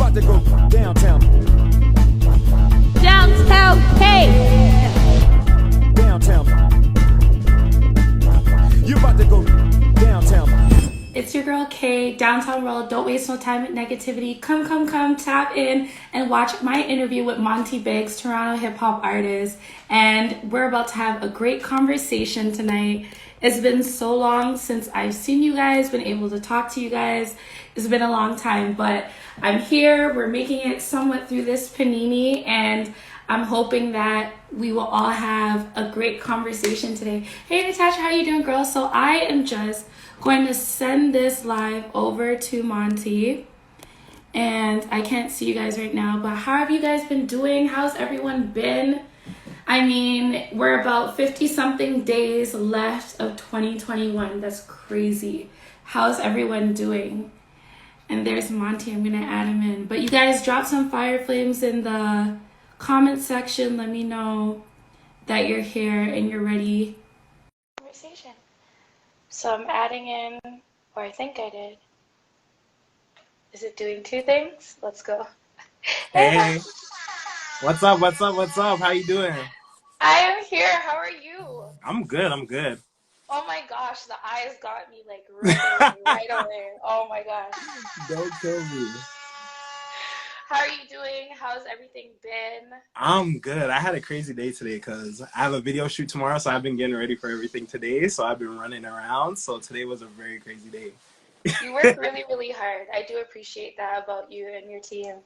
about to go downtown. Downtown Kay. Downtown. You about to go downtown. It's your girl Kay, Downtown World. Don't waste no time with negativity. Come, tap in and watch my interview with Monté Biggz, Toronto hip hop artist. And we're about to have a great conversation tonight. It's been so long since I've seen you guys, been able to talk to you guys. It's been a long time, but I'm here. We're making it somewhat through this panini, and I'm hoping that we will all have a great conversation today. Hey Natasha, how you doing, girl? So I am just going to send this live over to Monte, and I can't see you guys right now, but how have you guys been doing? How's everyone been? I mean, we're about 50 something days left of 2021. That's crazy. How's everyone doing? And there's Monte. I'm gonna add him in, but you guys drop some fire flames in the comment section. Let me know that you're here and you're ready. Conversation. So I'm adding in, or I think I did. Is it doing two things? Let's go. Hey, what's up? How you doing? I am here. How are you? I'm good. Oh my gosh, the eyes got me like right away. Oh my gosh. Don't kill me. How are you doing? How's everything been? I'm good. I had a crazy day today because I have a video shoot tomorrow, so I've been getting ready for everything today. So I've been running around. So today was a very crazy day. You work really hard. I do appreciate that about you and your team.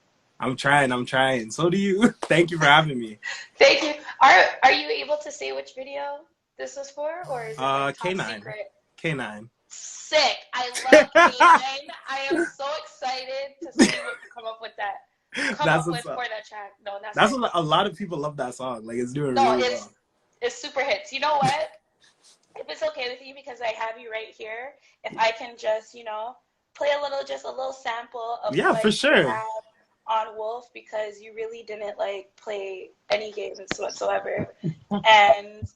I'm trying. So do you. Thank you for having me. Thank you. Are you able to say which video this was for, or is it like top K9. secret? K9. Sick. I love K9. I am so excited to see what you come up with that. For that track. No, that's what a lot of people love that song. Like, it's doing really well. It's super hits. You know what? If it's okay with you, because I have you right here, if I can just, play a little sample of what for sure. You have on Wolf, because you really didn't play any games whatsoever. And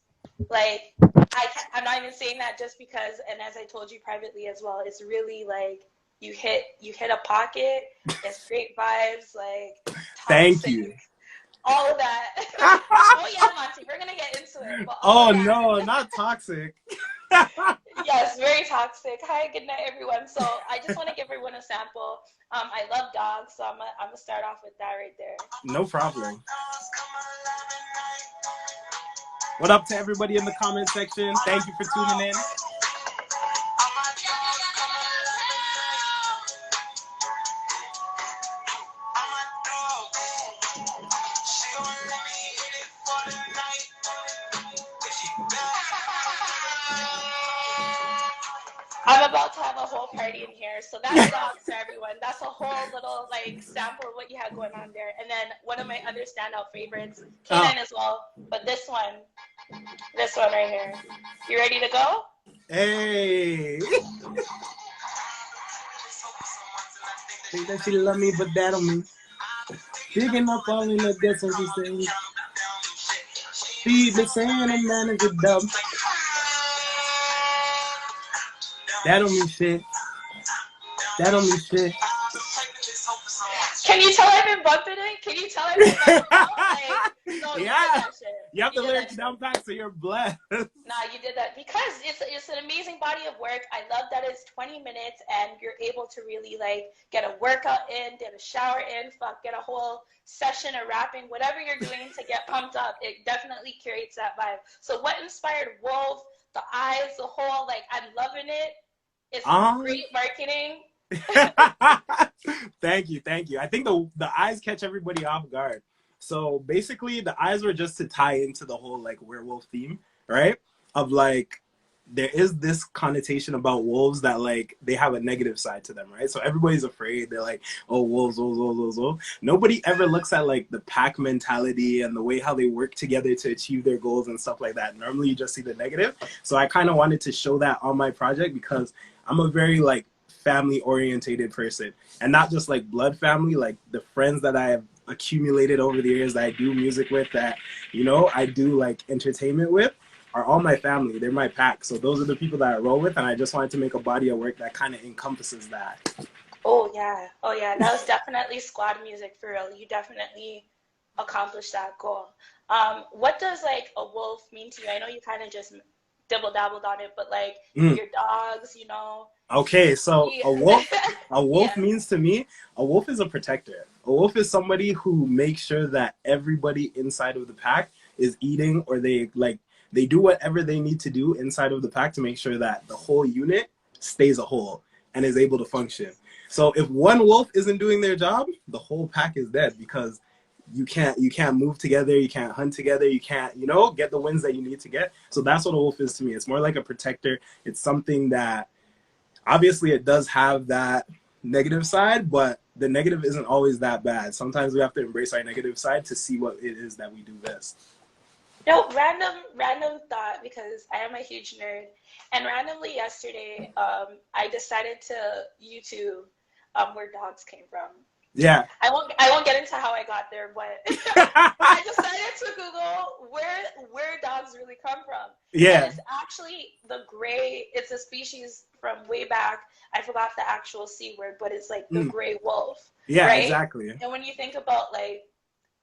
I'm not even saying that just because, and as I told you privately as well, it's really you hit a pocket. It's great vibes, Thank you. All of that. Oh yeah, Monty, we're gonna get into it. But no, not toxic. Yes, very toxic. Hi, good night, everyone. So I just want to give everyone a sample. I love dogs, so I'm gonna start off with that right there. No problem. What up to everybody in the comment section? Thank you for tuning in. I'm about to have a whole party in here, so that's dogs to everyone. That's a whole little sample of what you had going on there. And then one of my other standout favorites, K9 as well, but this one right here. You ready to go? Hey. Think that she love me, but that don't mean. Picking up all in the guess what she saying. She been saying a man is a dumb. That don't mean shit. Can you tell I've been bumping it? Can you tell I've been bumping it? No, yeah. You did that shit. You have to lyrics down back so you're blessed. Nah, you did that because it's an amazing body of work. I love that it's 20 minutes and you're able to really get a workout in, get a shower in, get a whole session of rapping, whatever you're doing to get pumped up. It definitely curates that vibe. So what inspired Wolf, the eyes, the whole, I'm loving it. It's great marketing. Thank you. I think the eyes catch everybody off guard. So basically the eyes were just to tie into the whole werewolf theme, right? Of there is this connotation about wolves that they have a negative side to them, right? So everybody's afraid. They're oh, wolves. Nobody ever looks at the pack mentality and the way how they work together to achieve their goals and stuff like that. Normally you just see the negative. So I kind of wanted to show that on my project because I'm a very family orientated person, and not just blood family, the friends that I have accumulated over the years that I do music with, that I do entertainment with, are all my family. They're my pack. So those are the people that I roll with, and I just wanted to make a body of work that kind of encompasses that. Oh yeah. Oh yeah. That was definitely squad music for real. You definitely accomplished that goal. What does like a wolf mean to you? I know you kind of just dibble dabbled on it, but like Mm. your dogs, you know. Okay, so Yeah. a wolf Yeah. means to me, a wolf is a protector. A wolf is somebody who makes sure that everybody inside of the pack is eating, or they do whatever they need to do inside of the pack to make sure that the whole unit stays a whole and is able to function. So if one wolf isn't doing their job, the whole pack is dead, because you can't move together, you can't hunt together, you can't, get the wins that you need to get. So that's what a wolf is to me. It's more like a protector. It's something that obviously it does have that negative side, but the negative isn't always that bad. Sometimes we have to embrace our negative side to see what it is that we do best. No, random thought because I am a huge nerd. And randomly yesterday, I decided to YouTube where dogs came from. Yeah. I won't get into how I got there, but I decided to Google where dogs really come from. Yeah. And it's actually the gray. It's a species from way back. I forgot the actual C word, but it's like the gray wolf. Yeah, right? exactly. And when you think about like,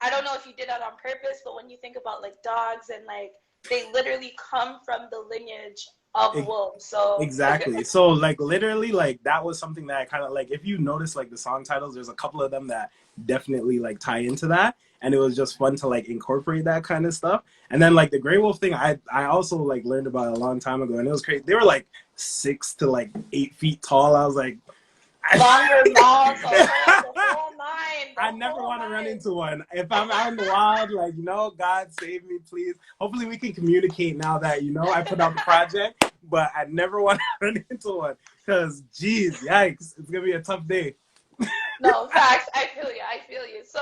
I don't know if you did that on purpose, but when you think about like dogs and like they literally come from the lineage of wolves. So exactly. So like literally like that was something that I kind of like, if you notice like the song titles, there's a couple of them that definitely like tie into that, and it was just fun to like incorporate that kind of stuff. And then like the gray wolf thing, I also like learned about it a long time ago, and it was crazy. They were like 6 to like 8 feet tall. I was like, longer mouths, the whole nine. I never want to run into one. If I'm out in the wild, like, God save me, please. Hopefully we can communicate now that, I put out the project, but I never want to run into one because, geez, yikes, it's going to be a tough day. No, facts. I feel you. So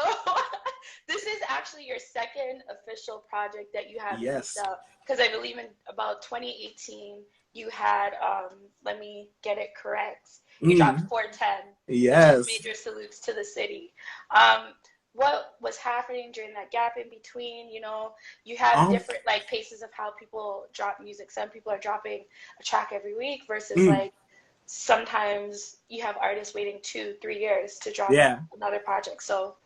this is actually your second official project that you have released out, because I believe in about 2018 you had, let me get it correct, you dropped 410. Yes. Major salutes to the city. What was happening during that gap in between? You have different like paces of how people drop music. Some people are dropping a track every week versus like sometimes you have artists waiting 2-3 years to drop another project. So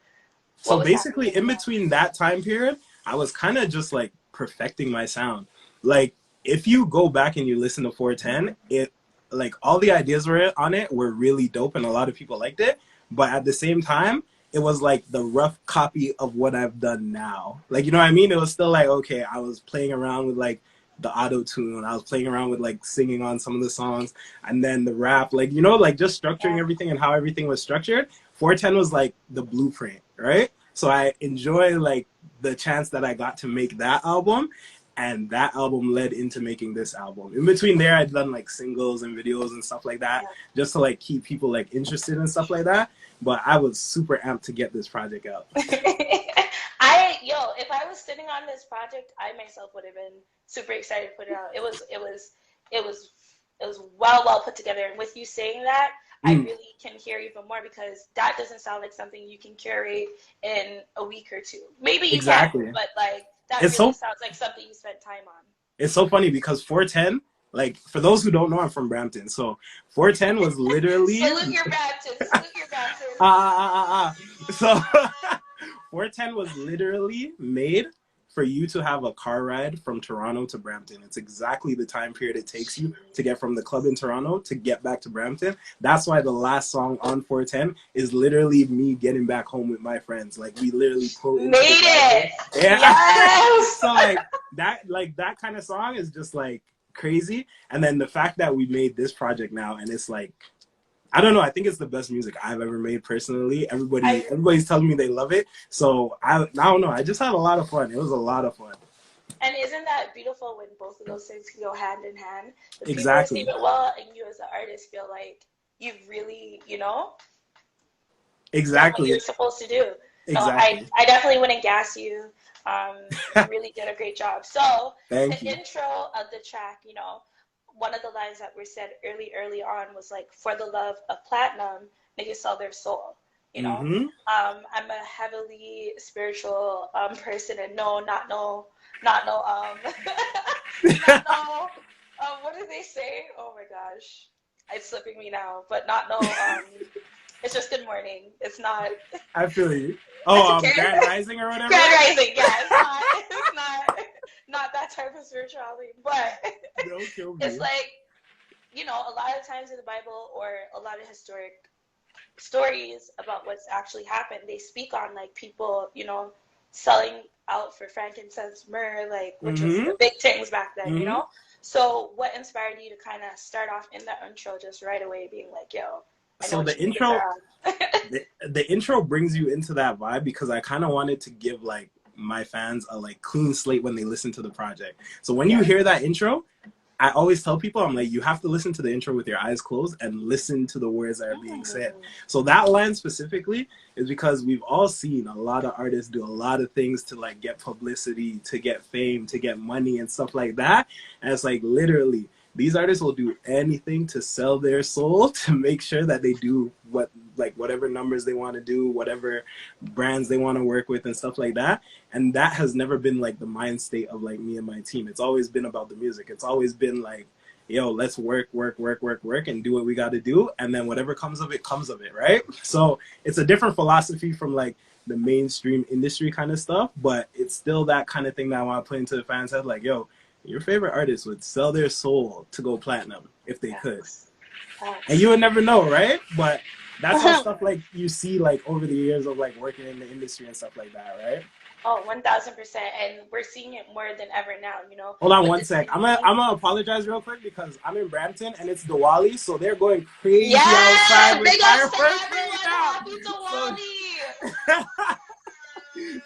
basically in between that time period, I was kind of just like perfecting my sound. Like if you go back and you listen to 410, it like all the ideas on it were really dope and a lot of people liked it, but at the same time it was like the rough copy of what I've done now. Like, you know what I mean? It was still like, okay, I was playing around with like the auto tune, I was playing around with like singing on some of the songs, and then the rap, like, like just structuring everything and how everything was structured. 410 was like the blueprint, right? So I enjoy like the chance that I got to make that album, and that album led into making this album. In between there, I'd done like singles and videos and stuff like that, just to like keep people like interested and stuff like that. But I was super amped to get this project out. If I was sitting on this project, I myself would have been super excited to put it out. It was well put together. And with you saying that, I really can hear even more, because that doesn't sound like something you can curate in a week or two. Maybe you can, but like that really sounds like something you spent time on. It's so funny because 410, like for those who don't know, I'm from Brampton, so 410 was literally salute your Brampton. So 410 was literally made for you to have a car ride from Toronto to Brampton. It's exactly the time period it takes you to get from the club in Toronto to get back to Brampton. That's why the last song on 410 is literally me getting back home with my friends. Like we literally made it. Yeah. Yes. So that kind of song is just like crazy. And then the fact that we made this project now, and it's like, I don't know, I think it's the best music I've ever made personally. Everybody's telling me they love it. So I don't know, I just had a lot of fun. It was a lot of fun. And isn't that beautiful when both of those things can go hand in hand? The exactly. people receive it well, and you as an artist feel like you've really, exactly what you're supposed to do. Exactly. So I definitely wouldn't gas you. You really did a great job. So Thank you. Intro of the track, one of the lines that were said early on was like, for the love of platinum, niggas sell their soul. I'm a heavily spiritual person, and what do they say? Oh my gosh, it's slipping me now. But It's just good morning. It's not. I feel you. Oh, Okay. Grand Rising or whatever. Grand Rising, yeah. It's not that type of spirituality, but Don't kill me. it's like, a lot of times in the Bible or a lot of historic stories about what's actually happened, they speak on like people, selling out for frankincense, myrrh, like which was the big things back then, So what inspired you to kind of start off in that intro just right away being like, yo, I know So what the you intro, are. the intro brings you into that vibe because I kind of wanted to give like my fans a like clean slate when they listen to the project. So when you hear that intro, I always tell people, I'm like, you have to listen to the intro with your eyes closed and listen to the words that are being said. So that line specifically is because we've all seen a lot of artists do a lot of things to like get publicity, to get fame, to get money and stuff like that. And it's like literally these artists will do anything to sell their soul to make sure that they do whatever numbers they want to do, whatever brands they want to work with and stuff like that. And that has never been like the mind state of like me and my team. It's always been about the music. It's always been like, yo, let's work and do what we got to do. And then whatever comes of it, right? So it's a different philosophy from like the mainstream industry kind of stuff, but it's still that kind of thing that I want to put into the fans' head. Like, yo, your favorite artist would sell their soul to go platinum if they could. And you would never know, right? But that's how stuff like you see like over the years of like working in the industry and stuff like that, right? Oh, 1,000%. And we're seeing it more than ever now, Hold on one sec. I'm gonna apologize real quick because I'm in Brampton and it's Diwali, so they're going crazy outside with fireworks right now. Happy Diwali!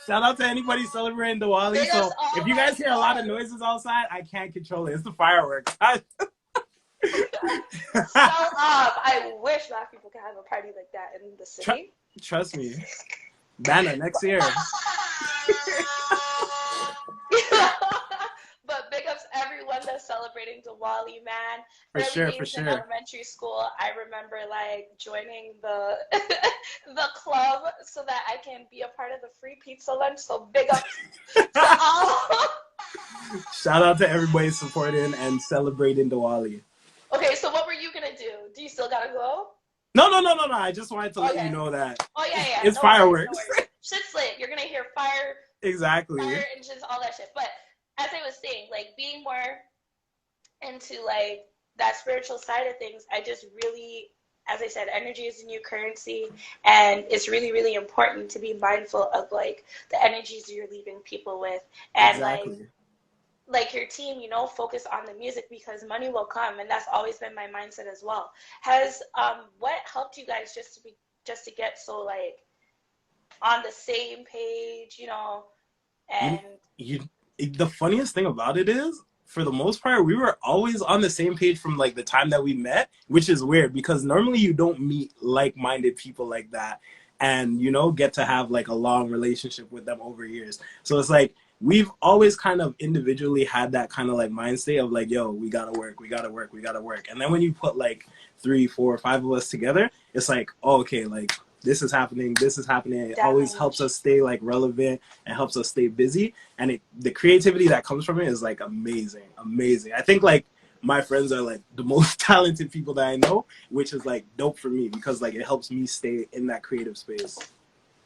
Shout out to anybody celebrating Diwali. So if you guys hear a lot of noises outside, I can't control it. It's the fireworks. I wish Black people could have a party like that in the city. Trust me. Banner next year. But big ups everyone that's celebrating Diwali, man. For sure. In elementary school, I remember like joining the the club so that I can be a part of the free pizza lunch. So big ups to all. Shout out to everybody supporting and celebrating Diwali. Okay, so what were you gonna do? Do you still gotta go? No. I just wanted to let you know that. Oh yeah. It's fireworks. Shit's lit. You're gonna hear fire. Exactly. Fire engines, all that shit. But as I was saying, like being more into like that spiritual side of things, I just really, as I said, energy is the new currency, and it's really, really important to be mindful of like the energies you're leaving people with, and like your team, focus on the music because money will come, and that's always been my mindset as well. Has what helped you guys just to get so like on the same page, and the funniest thing about it is, for the most part, we were always on the same page from like the time that we met, which is weird because normally you don't meet like-minded people like that and, get to have like a long relationship with them over years. So it's like, we've always kind of individually had that kind of like mind state of like, yo, we gotta work. And then when you put like 3, 4, 5 of us together, it's like, oh, okay, like this is happening. It always helps us stay like relevant and helps us stay busy. And the creativity that comes from it is like amazing. I think like my friends are like the most talented people that I know, which is like dope for me because like it helps me stay in that creative space.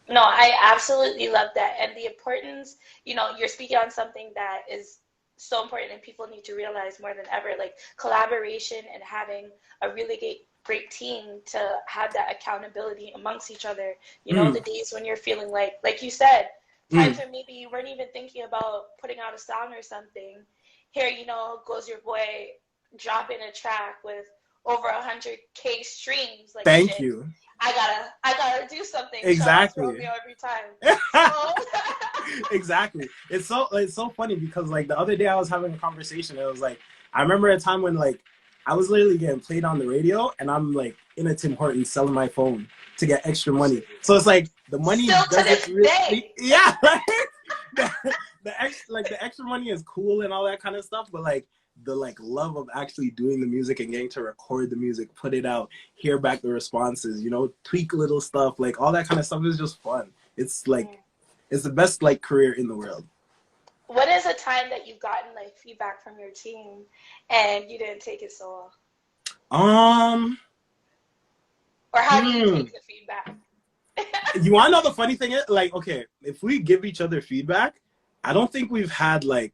No, I absolutely love that. And the importance, you're speaking on something that is so important and people need to realize more than ever, like collaboration and having a really great team to have that accountability amongst each other. The days when you're feeling like you said, times when maybe you weren't even thinking about putting out a song or something. Here, goes your boy dropping a track with over 100K streams. Like, thank you. I gotta do something. Exactly. Every time. Exactly. It's so funny because like the other day I was having a conversation. It was like, I remember a time when like I was literally getting played on the radio and I'm like in a Tim Hortons selling my phone to get extra money. So it's like the money doesn't really, yeah. The extra money is cool and all that kind of stuff, but like the like love of actually doing the music and getting to record the music, put it out, hear back the responses, tweak little stuff, like all that kind of stuff is just fun. It's like it's the best like career in the world. What is a time that you've gotten like feedback from your team and you didn't take it so well? Or how do you take the feedback? You want to know the funny thing is, like, okay, if we give each other feedback, I don't think we've had like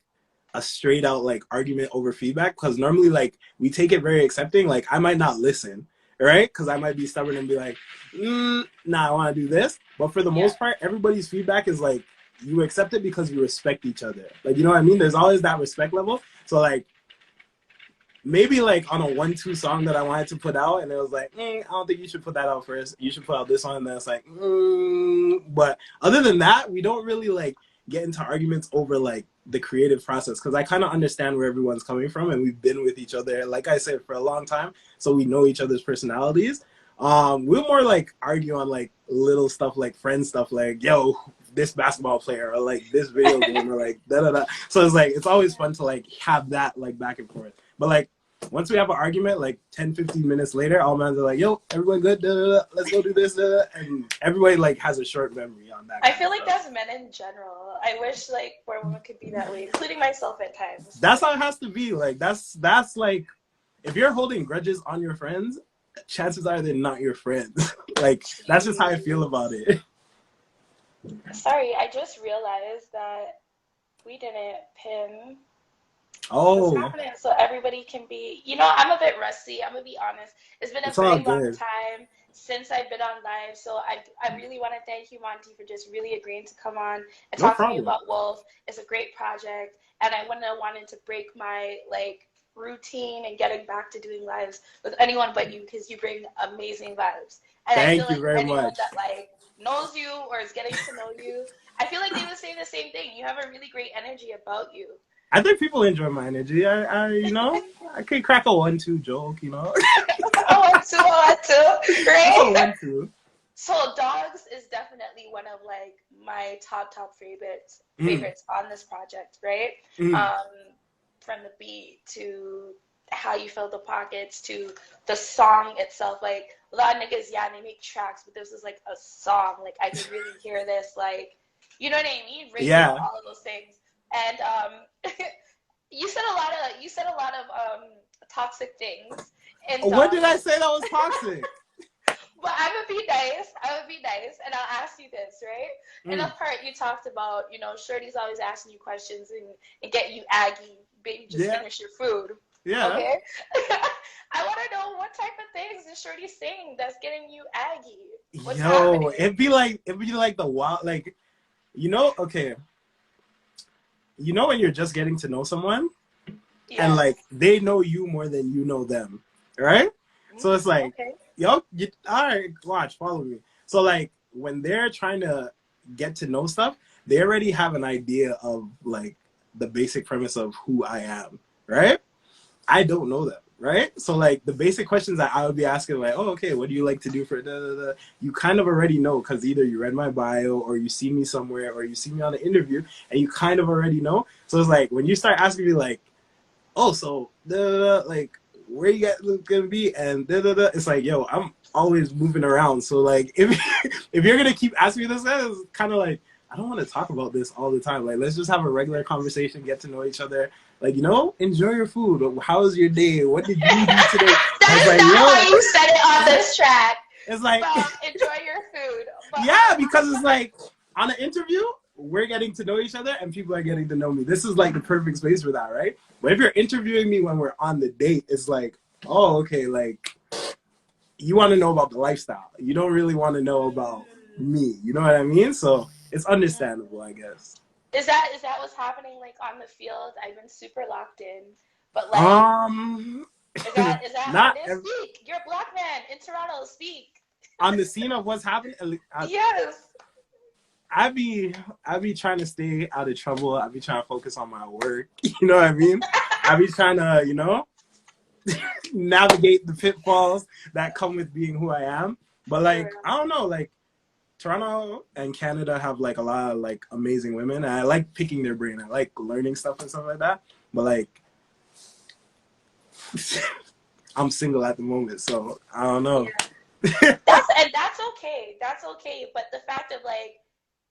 a straight out like argument over feedback, because normally like we take it very accepting. Like I might not listen, right? Because I might be stubborn and be like, nah, I want to do this. But for the most part, everybody's feedback is like you accept it because you respect each other. Like, you know what I mean? There's always that respect level. So like maybe like on a 1-2 song that I wanted to put out, and it was like, I don't think you should put that out first. You should put out this one. And then it's like, but other than that, we don't really like get into arguments over like the creative process, because I kind of understand where everyone's coming from, and we've been with each other, like I said, for a long time, so we know each other's personalities. We'll more like argue on like little stuff, like friend stuff, like, yo, this basketball player, or like this video game, or like da da da. So it's like, it's always fun to like have that like back and forth. But like once we have an argument, like 10-15 minutes later, all men are like, yo, everyone good, da, da, da, let's go do this, da, da, and everybody like has a short memory on that. I feel like that's men in general. I wish like more women could be that way, including myself at times. That's how it has to be. Like that's like, if you're holding grudges on your friends, chances are they're not your friends. Like that's just how I feel about it. Sorry, I just realized that we didn't pin. Oh, so everybody can be, I'm a bit rusty. I'm gonna be honest. It's been a very long time since I've been on live, so I really want to thank you, Monty, for just really agreeing to come on and talk to me about Wolf. It's a great project, and I wouldn't have wanted to break my like routine and getting back to doing lives with anyone but you, because you bring amazing vibes. And thank I feel you like very anyone much. that like knows you or is getting to know you, I feel like they would say the same thing. You have a really great energy about you. I think people enjoy my energy. I can crack a 1-2 joke, you know. A 1-2, great. 1-2. So dogs is definitely one of like my top favorites on this project, right? From the beat to how you fill the pockets to the song itself. Like a lot of niggas, they make tracks, but this is like a song. Like I could really hear this, like, you know what I mean? Radio, all of those things. And you said a lot of toxic things. And what did I say that was toxic? But I'm gonna be nice, and I'll ask you this, right? In the part you talked about, Shorty's always asking you questions and get you aggy. Baby, just finish your food. Yeah. Okay. I want to know what type of things is Shorty saying that's getting you aggy. What's happening? it'd be like the wild, like, okay. When you're just getting to know someone, and like they know you more than you know them, right? So it's like, all right, watch, follow me. So like when they're trying to get to know stuff, they already have an idea of like the basic premise of who I am, right? I don't know them, right? So like the basic questions that I would be asking, like, oh, okay, what do you like to do for da, da, da? You kind of already know, because either you read my bio or you see me somewhere or you see me on an interview and you kind of already know. So it's like when you start asking me like, oh, so da, da, da, like where you gonna be and da, da, da, it's like, yo, I'm always moving around. So like if you're gonna keep asking me this, it's kind of like, I don't want to talk about this all the time. Like, let's just have a regular conversation, get to know each other. Like, enjoy your food. How was your day? What did you do today? That's like, not how you said it on this track. It's like, enjoy your food. But yeah, because it's like, on an interview, we're getting to know each other and people are getting to know me. This is like the perfect space for that, right? But if you're interviewing me when we're on the date, it's like, oh, okay, like, you want to know about the lifestyle. You don't really want to know about me. You know what I mean? So it's understandable, I guess. Is that what's happening like on the field? I've been super locked in, but like, is that not speak? You're a black man in Toronto. Speak on the scene of what's happening. Yes. I be trying to stay out of trouble. I be trying to focus on my work. You know what I mean? I be trying to, navigate the pitfalls that come with being who I am. But like, I don't know, like, Toronto and Canada have like a lot of like amazing women, and I like picking their brain. I like learning stuff and stuff like that. But like, I'm single at the moment, so I don't know. Yeah. That's okay. That's okay. But the fact of like,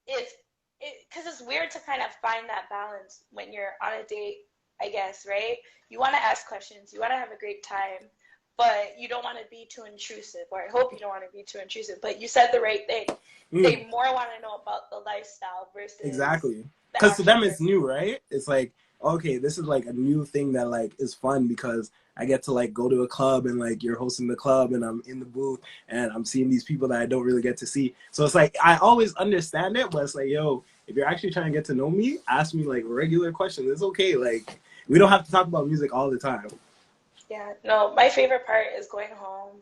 because it's weird to kind of find that balance when you're on a date, I guess, right? You want to ask questions, you want to have a great time, but you don't want to be too intrusive, or I hope you don't want to be too intrusive. But you said the right thing. They more want to know about the lifestyle versus exactly, because to them it's new, right? It's like, okay, this is like a new thing that like is fun because I get to like go to a club and like you're hosting the club and I'm in the booth and I'm seeing these people that I don't really get to see. So it's like I always understand it, but it's like, yo, if you're actually trying to get to know me, ask me like regular questions. It's okay. Like we don't have to talk about music all the time. Yeah, no, my favorite part is going home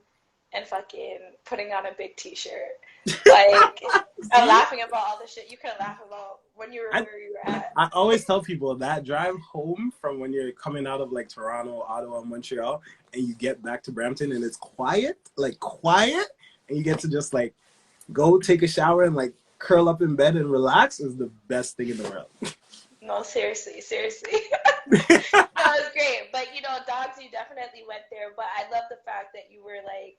and fucking putting on a big t-shirt. Like, I'm laughing about all the shit you couldn't laugh about when you were where you were at. I always tell people that drive home from when you're coming out of like Toronto, Ottawa, Montreal, and you get back to Brampton and it's quiet, and you get to just like go take a shower and like curl up in bed and relax is the best thing in the world. No, seriously. No, it's great. But, you know, dogs, you definitely went there. But I love the fact that you were like,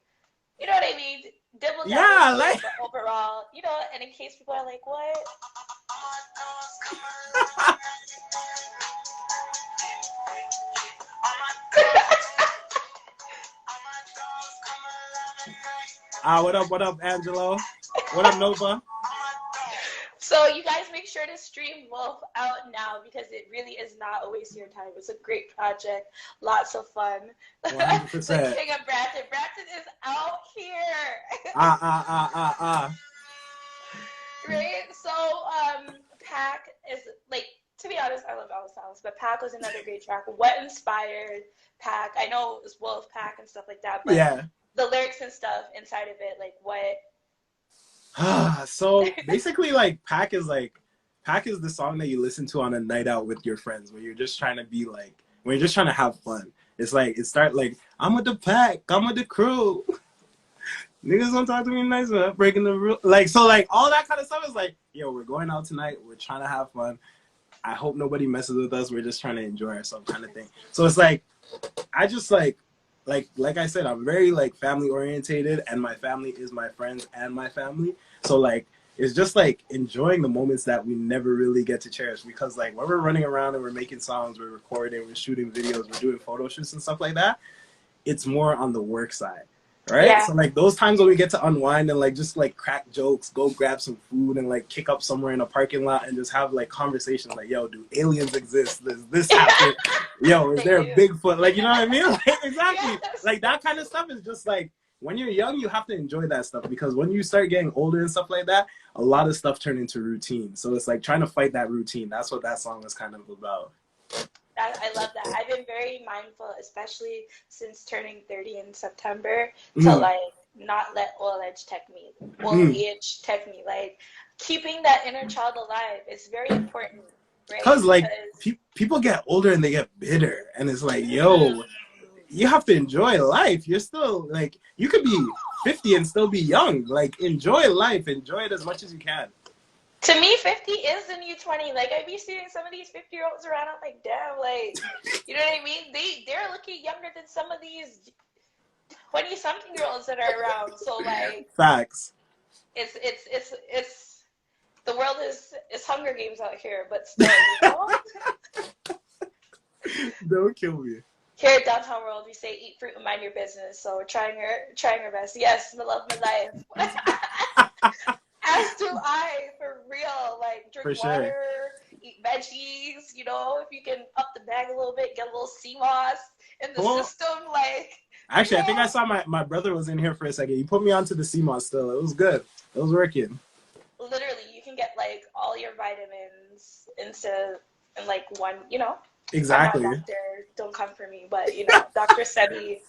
you know what I mean? Dibble yeah, like, but overall, you know, and in case people are like, what? What up, Angelo? What up, Nova? So you guys make sure to stream Wolf out now because it really is not a waste of your time. It's a great project, lots of fun. 100%. The king of Brampton. Brampton is out here. Right? So Pack is like, to be honest, I love all the songs, but Pack was another great track. What inspired Pack? I know it was Wolf Pack and stuff like that, but yeah, the lyrics and stuff inside of it, like what? So basically, like Pack is the song that you listen to on a night out with your friends when you're just trying to be like, when you're just trying to have fun. It's like, it start like, I'm with the pack, I'm with the crew. Niggas don't talk to me nice, man. Breaking the rule. Like, so like all that kind of stuff is like, yo, we're going out tonight. We're trying to have fun. I hope nobody messes with us. We're just trying to enjoy ourselves kind of thing. So it's like, I just like I said, I'm very like family orientated and my family is my friends and my family. So like, it's just like enjoying the moments that we never really get to cherish because like when we're running around and we're making songs, we're recording, we're shooting videos, we're doing photo shoots and stuff like that, it's more on the work side, right? Yeah. So like those times when we get to unwind and like just like crack jokes, go grab some food and like kick up somewhere in a parking lot and just have like conversations like, yo, do aliens exist? Does this happen? Yo, is there a Bigfoot? Like, you know what I mean? Like, exactly. Yes. Like that kind of stuff is just like, when you're young, you have to enjoy that stuff because when you start getting older and stuff like that, a lot of stuff turn into routine. So it's like trying to fight that routine. That's what that song is kind of about. I love that. I've been very mindful, especially since turning 30 in September, to like not let old age take me. Like keeping that inner child alive is very important, right? Because like people get older and they get bitter, and it's like, yo, you have to enjoy life. You're still like, you could be 50 and still be young. Like, enjoy life. Enjoy it as much as you can. To me, 50 is the new 20. Like, I be seeing some of these 50-year-olds around. I'm like, damn, like, you know what I mean? They're looking younger than some of these 20-something-year-olds that are around. So, like, facts. It's the world is Hunger Games out here, but still, you know? Don't kill me. Here at Downtown World, we say eat fruit and mind your business. So we're trying our best. Yes, I love my life. As do I, for real. Like, drink water, eat veggies. You know, if you can up the bag a little bit, get a little sea moss in the system. Like, actually, I think I saw my brother was in here for a second. He put me onto the sea moss still. It was good. It was working. Literally, you can get like all your vitamins in like one, you know. Exactly. I'm not a doctor, don't come for me, but you know, Dr. Sebi.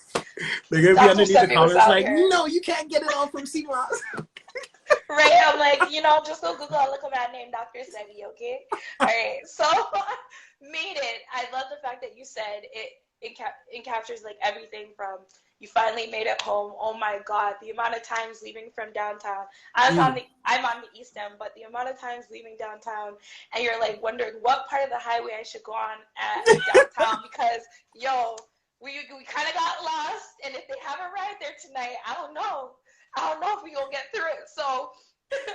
They're gonna be underneath the comments like, no, you can't get it all from sea moss. Right? I'm like, you know, just go Google a look a man named Dr. Sebi, okay? All right. So made it. I love the fact that you said it captures like everything from you finally made it home. Oh my God, the amount of times leaving from downtown. I'm on the East End, but the amount of times leaving downtown and you're like wondering what part of the highway I should go on at downtown because yo, we kind of got lost, and if they have a ride there tonight, I don't know if we gonna get through it. So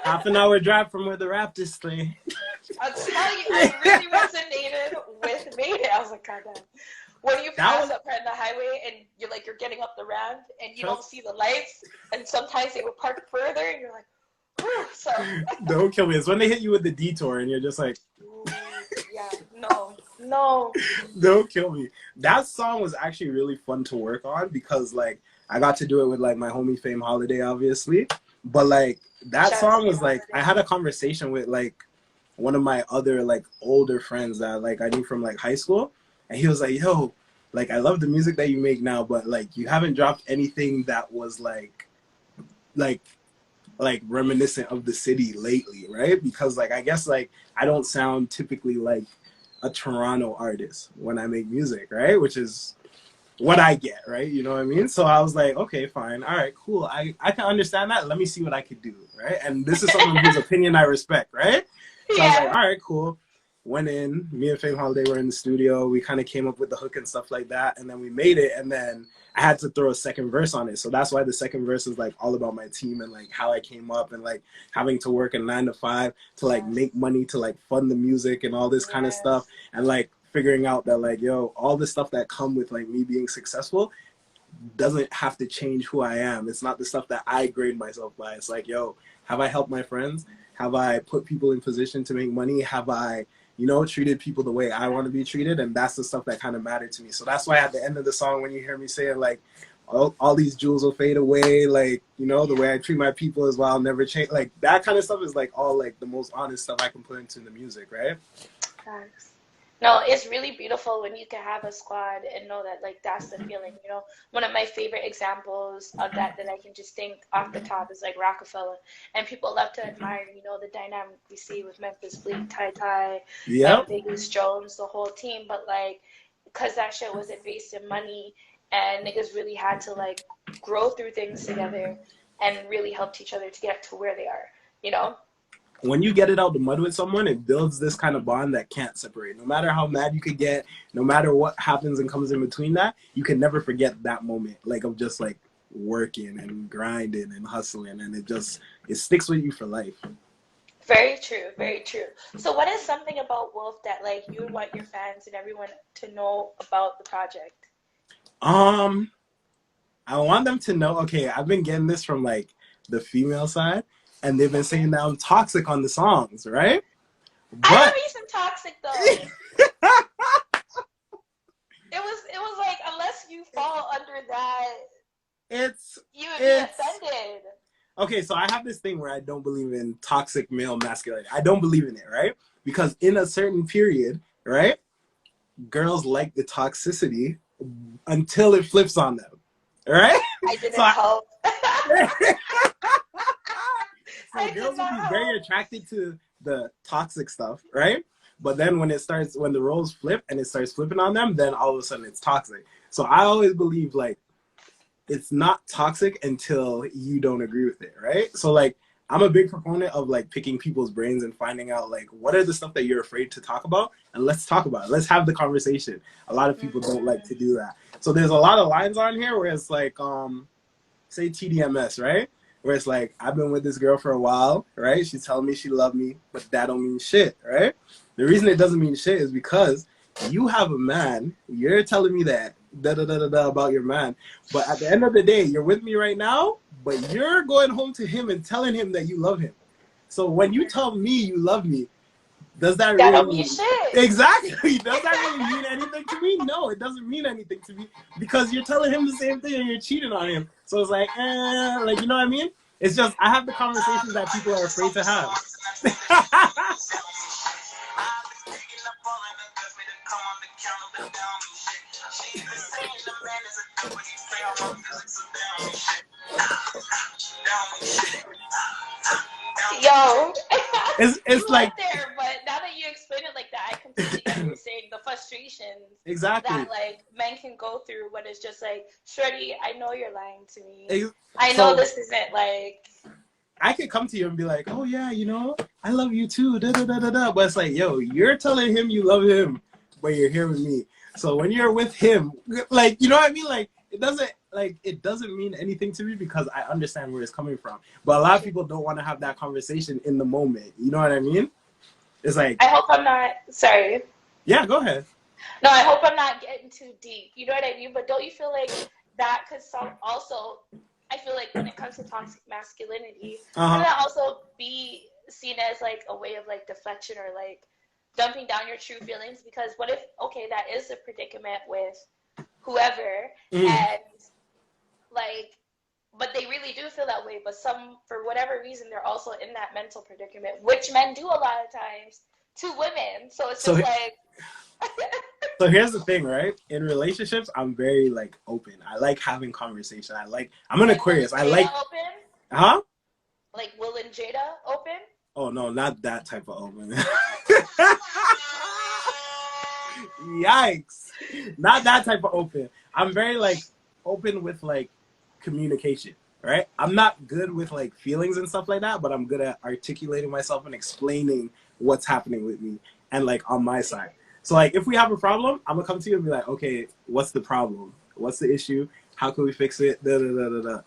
half an hour drive from where the Raptors stay. I'll tell you, I really resonated with Made It. I was like, God damn. when you That pass was up on the highway and you're getting up the ramp and you don't trust. see the lights, and sometimes they will park further, and you're like, whew, so. Don't kill me. It's when they hit you with the detour and you're just like, Ooh, yeah, no. don't kill me. That song was actually really fun to work on because like I got to do it with like my homie Fame Holiday, obviously. But like that Shout out song to was Fame like I Holiday. had a conversation with like one of my other like older friends that like I knew from like high school, and he was like, "Yo, like I love the music that you make now, but like you haven't dropped anything that was like reminiscent of the city lately, right? Because like I guess like I don't sound typically like a Toronto artist when I make music, right? Which is what I get, right? You know what I mean? So I was like, okay, fine, all right, cool. I can understand that. Let me see what I could do, right? And this is someone whose opinion I respect, right? So I was like, Yeah. all right, cool. Went in, me and Fame Holiday were in the studio. We kind of came up with the hook and stuff like that, and then we made it, and then I had to throw a second verse on it. So that's why the second verse is like all about my team and like how I came up and like having to work a 9 to 5 to like make money to like fund the music and all this kind of stuff, and like figuring out that like, yo, all the stuff that come with like me being successful doesn't have to change who I am. It's not the stuff that I grade myself by. It's like, yo, have I helped my friends? Have I put people in position to make money? Have I, you know, treated people the way I want to be treated? And that's the stuff that kind of mattered to me. So that's why at the end of the song, when you hear me saying like, all these jewels will fade away, like, you know, the way I treat my people is why I'll never change. Like that kind of stuff is like all like the most honest stuff I can put into the music, right? Thanks. No, it's really beautiful when you can have a squad and know that like that's the feeling, you know. One of my favorite examples of that I can just think off the top is like Rockefeller, and people love to admire, you know, the dynamic we see with Memphis Bleak, Ty, Yep. Biggest Jones, the whole team. But like, because that shit wasn't based in money, and niggas really had to like grow through things together and really helped each other to get to where they are, you know. When you get it out the mud with someone, it builds this kind of bond that can't separate. No matter how mad you could get, no matter what happens and comes in between that, you can never forget that moment, like of just like working and grinding and hustling, and it sticks with you for life. Very true, very true. So what is something about Wolf that like you want your fans and everyone to know about the project? I want them to know, okay, I've been getting this from like the female side, and they've been saying that I'm toxic on the songs, right? I love But me some Toxic though. It was like, unless you fall under that, you would be offended. Okay, so I have this thing where I don't believe in toxic male masculinity. I don't believe in it, right? Because in a certain period, right, girls like the toxicity until it flips on them, right? I didn't help. So girls will be very attracted to the toxic stuff, right? But then when the roles flip and it starts flipping on them, then all of a sudden it's toxic. So I always believe like it's not toxic until you don't agree with it, right? So like I'm a big proponent of like picking people's brains and finding out like what are the stuff that you're afraid to talk about, and let's talk about it. Let's have the conversation. A lot of people don't like to do that. So there's a lot of lines on here where it's like say TDMS, right? Where it's like, I've been with this girl for a while, right? She's telling me she loved me, but that don't mean shit, right? The reason it doesn't mean shit is because you have a man, you're telling me that, da-da-da-da-da about your man, but at the end of the day, you're with me right now, but you're going home to him and telling him that you love him. So when you tell me you love me, does that really don't mean shit? Exactly. Does that really mean anything to me? No, it doesn't mean anything to me because you're telling him the same thing and you're cheating on him. So it's like, like, you know what I mean? It's just, I have the conversations that people are afraid to have. Yo, it's like there, but now that you explain it like that, I completely get what you're saying. The frustrations exactly that like men can go through when it's just like, shorty, I know you're lying to me. I so, know this isn't like. I could come to you and be like, oh yeah, you know, I love you too, da da da da da. But it's like, yo, you're telling him you love him, but you're here with me. So when you're with him, like, you know what I mean? Like, it doesn't mean anything to me because I understand where it's coming from. But a lot of people don't want to have that conversation in the moment. You know what I mean? It's like, I hope I'm not sorry. Yeah, go ahead. No, I hope I'm not getting too deep. You know what I mean? But don't you feel like that could also, I feel like when it comes to toxic masculinity, can that also be seen as like a way of like deflection or like dumping down your true feelings? Because what if, okay, that is a predicament with whoever, and like, but they really do feel that way, but some, for whatever reason, they're also in that mental predicament, which men do a lot of times to women. So it's just like... So here's the thing, right? In relationships, I'm very like open. I like having conversation. I'm an Aquarius. I like open? Huh? Like Will and Jada open? Oh no, not that type of open. Yikes. Not that type of open. I'm very like open with like communication, right? I'm not good with like feelings and stuff like that, but I'm good at articulating myself and explaining what's happening with me and like on my side. So like if we have a problem, I'm gonna come to you and be like, okay, what's the problem? What's the issue? How can we fix it? Da, da, da, da, da.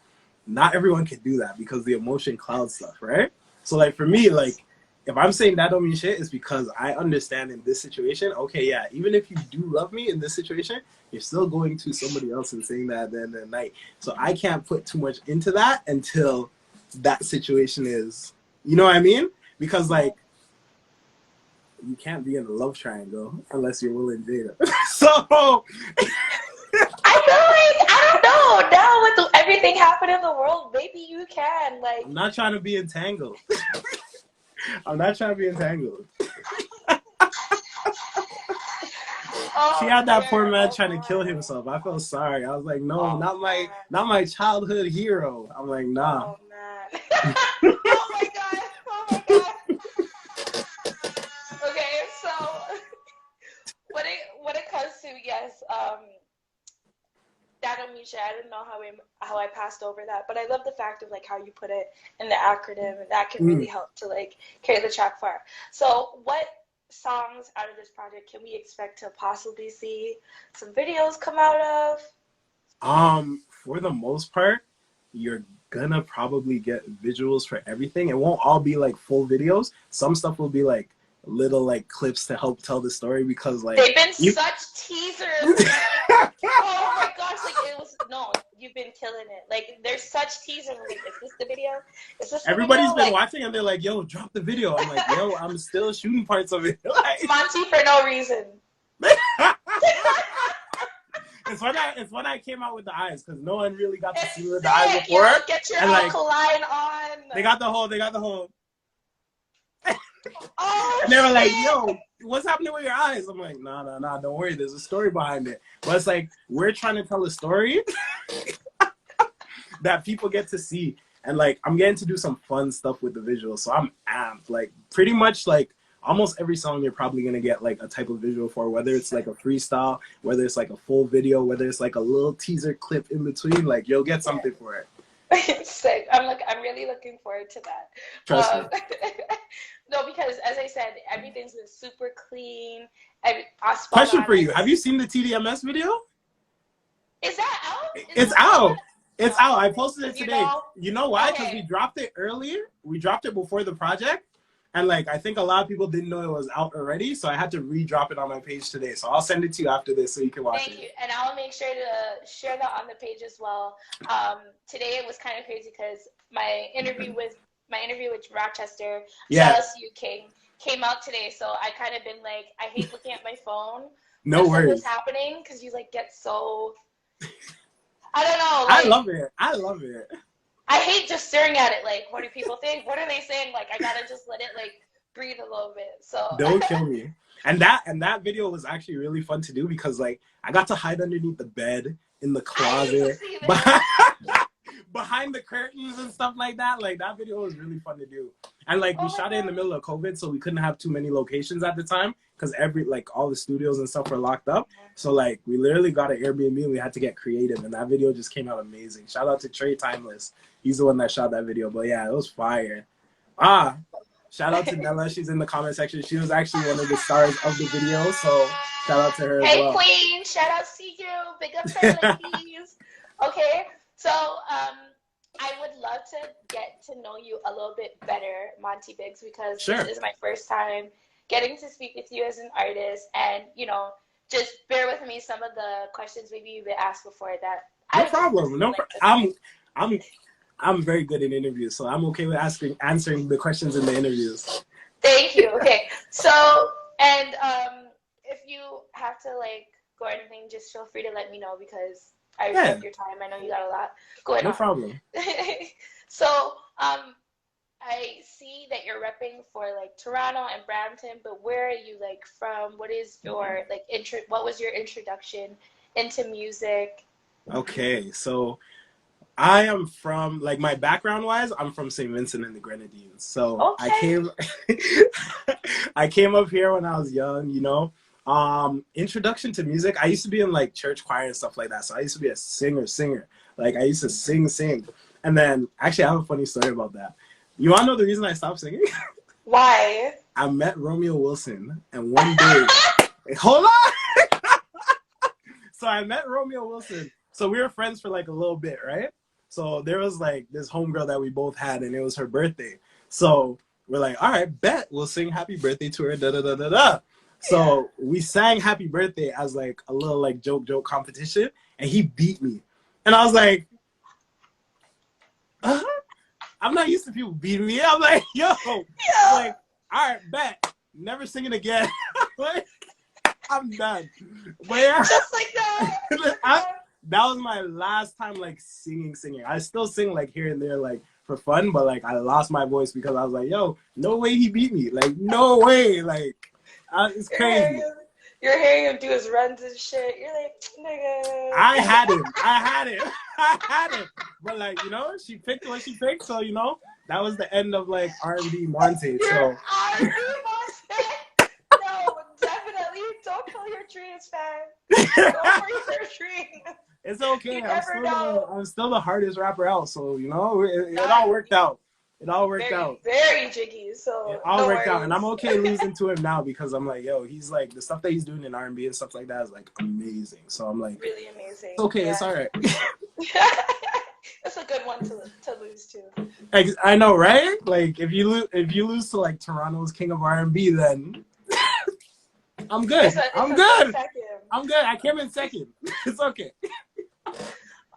Not everyone can do that because the emotion clouds stuff, right? So like for me, like if I'm saying that don't mean shit, it's because I understand in this situation, okay, yeah, even if you do love me in this situation, you're still going to somebody else and saying that at the end of the night. So I can't put too much into that until that situation is, you know what I mean? Because like, you can't be in a love triangle unless you're Will and Jada. So I feel like, I don't know, now with everything happening in the world, maybe you can, like... I'm not trying to be entangled. I'm not trying to be entangled. She had that poor man trying to kill himself. I felt sorry. I was like, no, not my childhood hero. I'm like, nah. Oh man. Oh my god. Oh my god. Okay, so when it comes to that Amisha, I don't know how I passed over that, but I love the fact of like how you put it in the acronym, and that can really help to like carry the track far. So what songs out of this project can we expect to possibly see some videos come out of? For the most part, you're gonna probably get visuals for everything. It won't all be like full videos. Some stuff will be like little like clips to help tell the story, because like they've been such teasers. Oh my gosh, like you've been killing it. Like there's such teasers. Like, is this the video? Is this the everybody's video? been watching and they're like, yo, drop the video. I'm like, yo, I'm still shooting parts of it. Like, Monty for no reason. It's when I came out with the eyes, because no one really got to see with the sick. eyes before. Get your and like, line on. They got the whole. Oh, and they were like, yo, what's happening with your eyes? I'm like, nah, don't worry. There's a story behind it. But it's like, we're trying to tell a story that people get to see. And like, I'm getting to do some fun stuff with the visuals. So I'm amped. Like, pretty much like almost every song you're probably going to get like a type of visual for, whether it's like a freestyle, whether it's like a full video, whether it's like a little teaser clip in between. Like, you'll get something for it. Sick. I'm really looking forward to that. Trust me. No, because as I said, everything's been super clean. Question for you: have you seen the TDMS video? Is that out? It's out. It's out. I posted it today. You know why? Because Okay. we dropped it earlier. We dropped it before the project, and like I think a lot of people didn't know it was out already, so I had to re-drop it on my page today. So I'll send it to you after this so you can watch it. Thank you, and I'll make sure to share that on the page as well. Today it was kind of crazy because my interview with Rochester, shout out to you, King, came out today. So I kind of been like, I hate looking at my phone. No worries. What's happening? Because you like get so. I don't know. Like, I love it. I hate just staring at it. Like, what do people think? What are they saying? Like, I gotta just let it like breathe a little bit. So Don't kill me. And that video was actually really fun to do, because like I got to hide underneath the bed, in the closet, behind the curtains and stuff like that. Like, that video was really fun to do. And like we shot it in the middle of COVID, so we couldn't have too many locations at the time, because all the studios and stuff were locked up. So like we literally got an Airbnb and we had to get creative, and that video just came out amazing. Shout out to Trey Timeless. He's the one that shot that video. But yeah, it was fire. Shout out to Nella. She's in the comment section. She was actually one of the stars of the video, so shout out to her as well. Hey Queen, shout out to you. Big up to ladies. Okay, so I would love to get to know you a little bit better, Monté Biggz, because this is my first time getting to speak with you as an artist, and just bear with me. Some of the questions maybe you've been asked before that. No problem. I'm very good in interviews, so I'm okay with answering the questions in the interviews. Thank you. Okay. So, and if you have to like go or anything, just feel free to let me know because I respect your time. I know you got a lot going on. No problem. So, I see that you're repping for like Toronto and Brampton, but where are you like from? What is your like what was your introduction into music? Okay, so I am from, like, my background wise, I'm from St. Vincent and the Grenadines. So Okay. I came up here when I was young, you know. Introduction to music, I used to be in like church choir and stuff like that. So I used to be a singer. Like I used to sing. And then actually I have a funny story about that. You wanna know the reason I stopped singing? Why? I met Romeo Wilson and one day hold on. So I met Romeo Wilson. So we were friends for like a little bit, right? So there was like this homegirl that we both had, and it was her birthday. So we're like, all right, bet we'll sing happy birthday to her, da da da da da. So we sang happy birthday as like a little like joke competition, and he beat me. And I was like, I'm not used to people beating me. I'm like, yo, I'm like, all right, bet, never singing again. Like, I'm done. But yeah, Just like that. that was my last time like singing. I still sing like here and there like for fun, but like I lost my voice because I was like, yo, no way he beat me. Like no way. Like it's crazy. You're hearing him do his runs and shit. You're like, nigga. I had him. But like, you know, she picked what she picked, so you know, that was the end of like R&B Monte. So R&B Monte. No, definitely. Don't kill your dreams, man. Don't break your dreams. it's okay. You I'm still the hardest rapper out, so you know, it all worked out. It all worked out. Very jiggy. So it all worked out, and I'm okay losing to him now because I'm like, yo, he's like the stuff that he's doing in R&B and stuff like that is like amazing. So I'm like, really amazing. It's okay, it's all right. That's a good one to lose to. I know, right? Like if you lose to like Toronto's King of R&B, then I'm good. I'm good. I came in second. It's okay.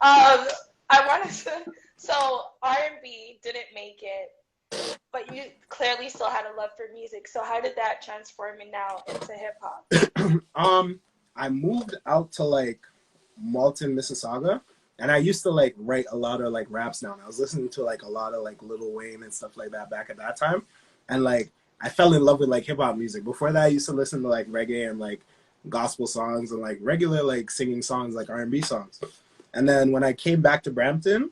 I wanted to. So R&B didn't make it, but you clearly still had a love for music. So how did that transform now into hip hop? I moved out to like Malton, Mississauga, and I used to like write a lot of like raps down. I was listening to like a lot of like Lil Wayne and stuff like that back at that time, and like I fell in love with like hip hop music. Before that, I used to listen to like reggae and like gospel songs and like regular like singing songs, like R&B songs. And then when I came back to Brampton,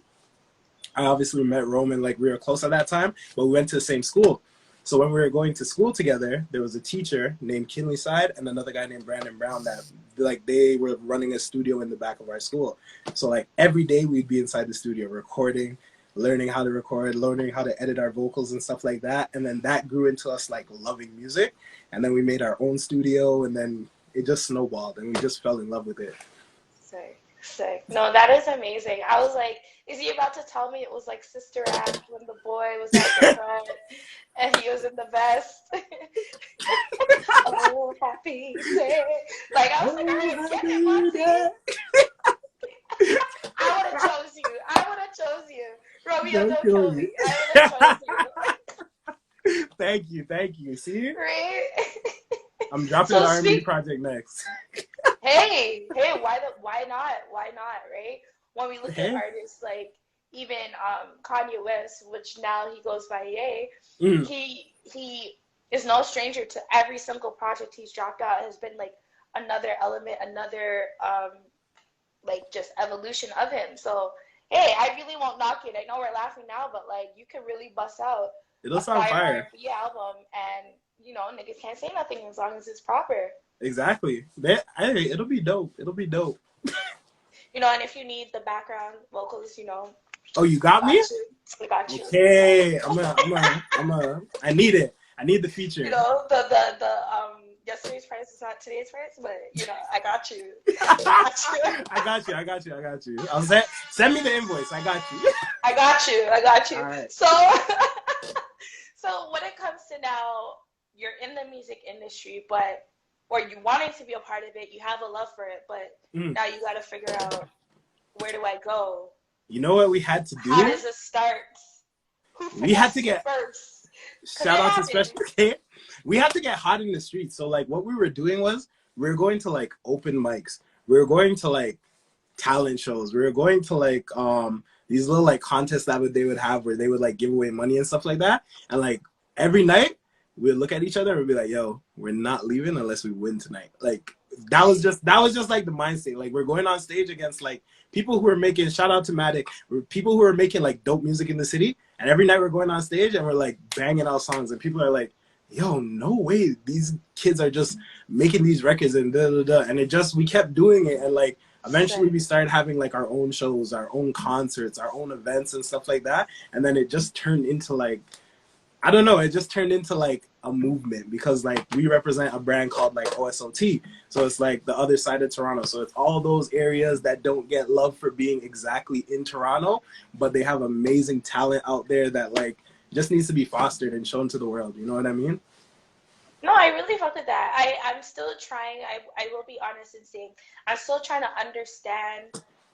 I obviously met Roman, like we were close at that time, but we went to the same school. So when we were going to school together, there was a teacher named Kinley Side and another guy named Brandon Brown that like they were running a studio in the back of our school. So like every day we'd be inside the studio recording, learning how to record, learning how to edit our vocals and stuff like that. And then that grew into us like loving music. And then we made our own studio, and then it just snowballed and we just fell in love with it. Sick. No, that is amazing. I was like, is he about to tell me it was like Sister Act when the boy was at the front and he was in the vest? Oh, happy day. Like, I was like, I didn't get it, Monty. I would have chose you. Romeo, don't kill me. I would have chose you. Thank you. See? Right? I'm dropping an R&B project next. Hey, why not, right? When we look at artists like even Kanye West, which now he goes by Ye, he is no stranger to every single project he's dropped out has been like another element, another like just evolution of him. So hey, I really won't knock it. I know we're laughing now, but like you can really bust out It'll sound fire. R&B album, and you know niggas can't say nothing as long as it's proper. Exactly. It'll be dope. You know, and if you need the background vocals, you know. Oh, you got me? I got you. Okay, I need it. I need the feature. You know, the yesterday's price is not today's price, but you know, I got you. I got you. I'll send me the invoice. I got you. I got you. All right. So when it comes to now, you're in the music industry, but or you wanting to be a part of it, you have a love for it, but now you got to figure out, where do I go? You know what we had to do? How does it start? We had to get first. Shout out to Special K. We had to get hot in the streets. So like what we were doing was we were going to like open mics. We were going to like talent shows. We were going to like these little like contests that they would have where they would like give away money and stuff like that. And like every night we'd look at each other and we'd be like, yo, we're not leaving unless we win tonight. Like that was just like the mind state. Like we're going on stage against like people who are making, shout out to Matic, people who are making like dope music in the city. And every night we're going on stage and we're like banging out songs and people are like, yo, no way, these kids are just making these records and da da da. And it just, we kept doing it, and like eventually we started having like our own shows, our own concerts, our own events and stuff like that. And then it just turned into like, I don't know, it just turned into like a movement, because like we represent a brand called like OSOT. So it's like the other side of Toronto. So it's all those areas that don't get love for being exactly in Toronto, but they have amazing talent out there that like just needs to be fostered and shown to the world. You know what I mean? No, I really fuck with that. I'm still trying, I will be honest in saying, I'm still trying to understand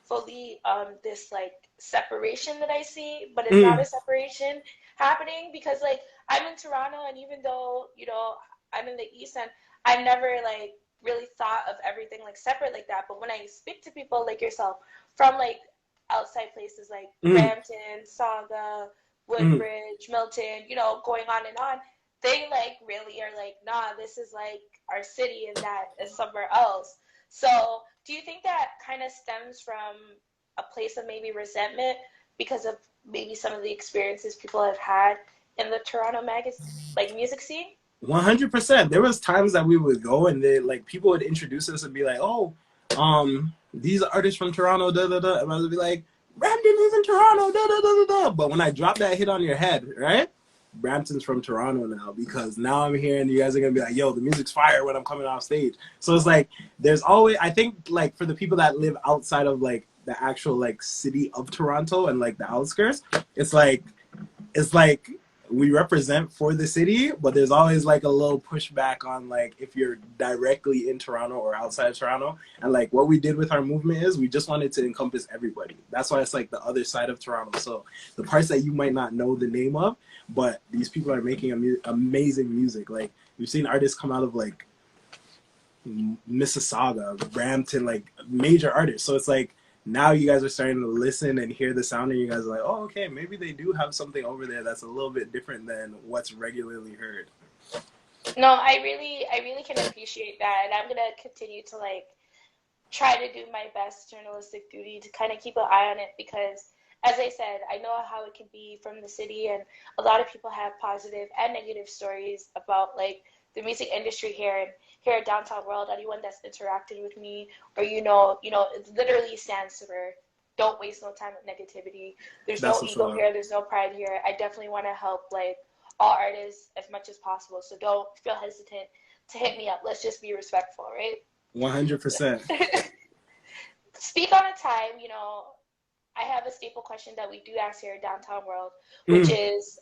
fully this like separation that I see, but it's not a separation happening, because like I'm in Toronto, and even though, you know, I'm in the East End, I never like really thought of everything like separate like that. But when I speak to people like yourself from like outside places like Brampton, Saga, Woodbridge, Milton, you know, going on and on, they like really are like, nah, this is like our city and that is somewhere else. So do you think that kind of stems from a place of maybe resentment because of maybe some of the experiences people have had in the Toronto like music scene? 100%. There was times that we would go and they like people would introduce us and be like, oh, these artists from Toronto, da da da, and I would be like, Brampton is in Toronto, da da da da da. But when I drop that hit on your head, right? Brampton's from Toronto now, because now I'm here and you guys are gonna be like, yo, the music's fire when I'm coming off stage. So it's like there's always, I think like for the people that live outside of like the actual like city of Toronto and like the outskirts, it's like we represent for the city, but there's always like a little pushback on like if you're directly in Toronto or outside of Toronto. And like what we did with our movement is we just wanted to encompass everybody. That's why it's like the other side of Toronto. So the parts that you might not know the name of, but these people are making amazing music. Like we've seen artists come out of like Mississauga, Brampton, like major artists. So it's like now you guys are starting to listen and hear the sound, and you guys are like, oh, okay, maybe they do have something over there that's a little bit different than what's regularly heard. No, I really can appreciate that, and I'm gonna continue to like try to do my best journalistic duty to kind of keep an eye on it, because as I said, I know how it can be from the city, and a lot of people have positive and negative stories about like the music industry here at Downtown World. Anyone that's interacted with me, or you know, it literally stands for don't waste no time with negativity. There's no ego here. There's no pride here. I definitely want to help like all artists as much as possible. So don't feel hesitant to hit me up. Let's just be respectful, right? 100%. Speak on a time, you know, I have a staple question that we do ask here at Downtown World, which is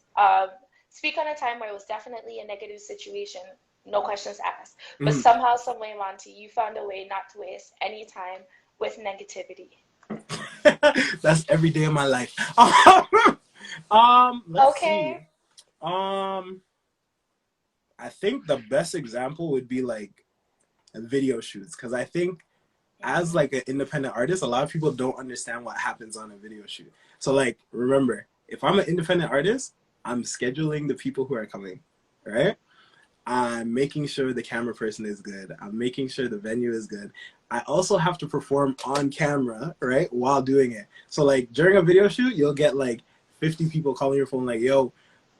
speak on a time where it was definitely a negative situation, no questions asked, but somehow, some way, Monty, you found a way not to waste any time with negativity. That's every day of my life. Let's see. I think the best example would be like video shoots, because I think as like an independent artist, a lot of people don't understand what happens on a video shoot. So like, remember, if I'm an independent artist, I'm scheduling the people who are coming, right? I'm making sure the camera person is good. I'm making sure the venue is good. I also have to perform on camera, right, while doing it. So like during a video shoot, you'll get like 50 people calling your phone like, yo,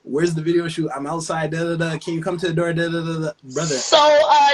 where's the video shoot? I'm outside, da da da. Can you come to the door, da da da da. Brother. So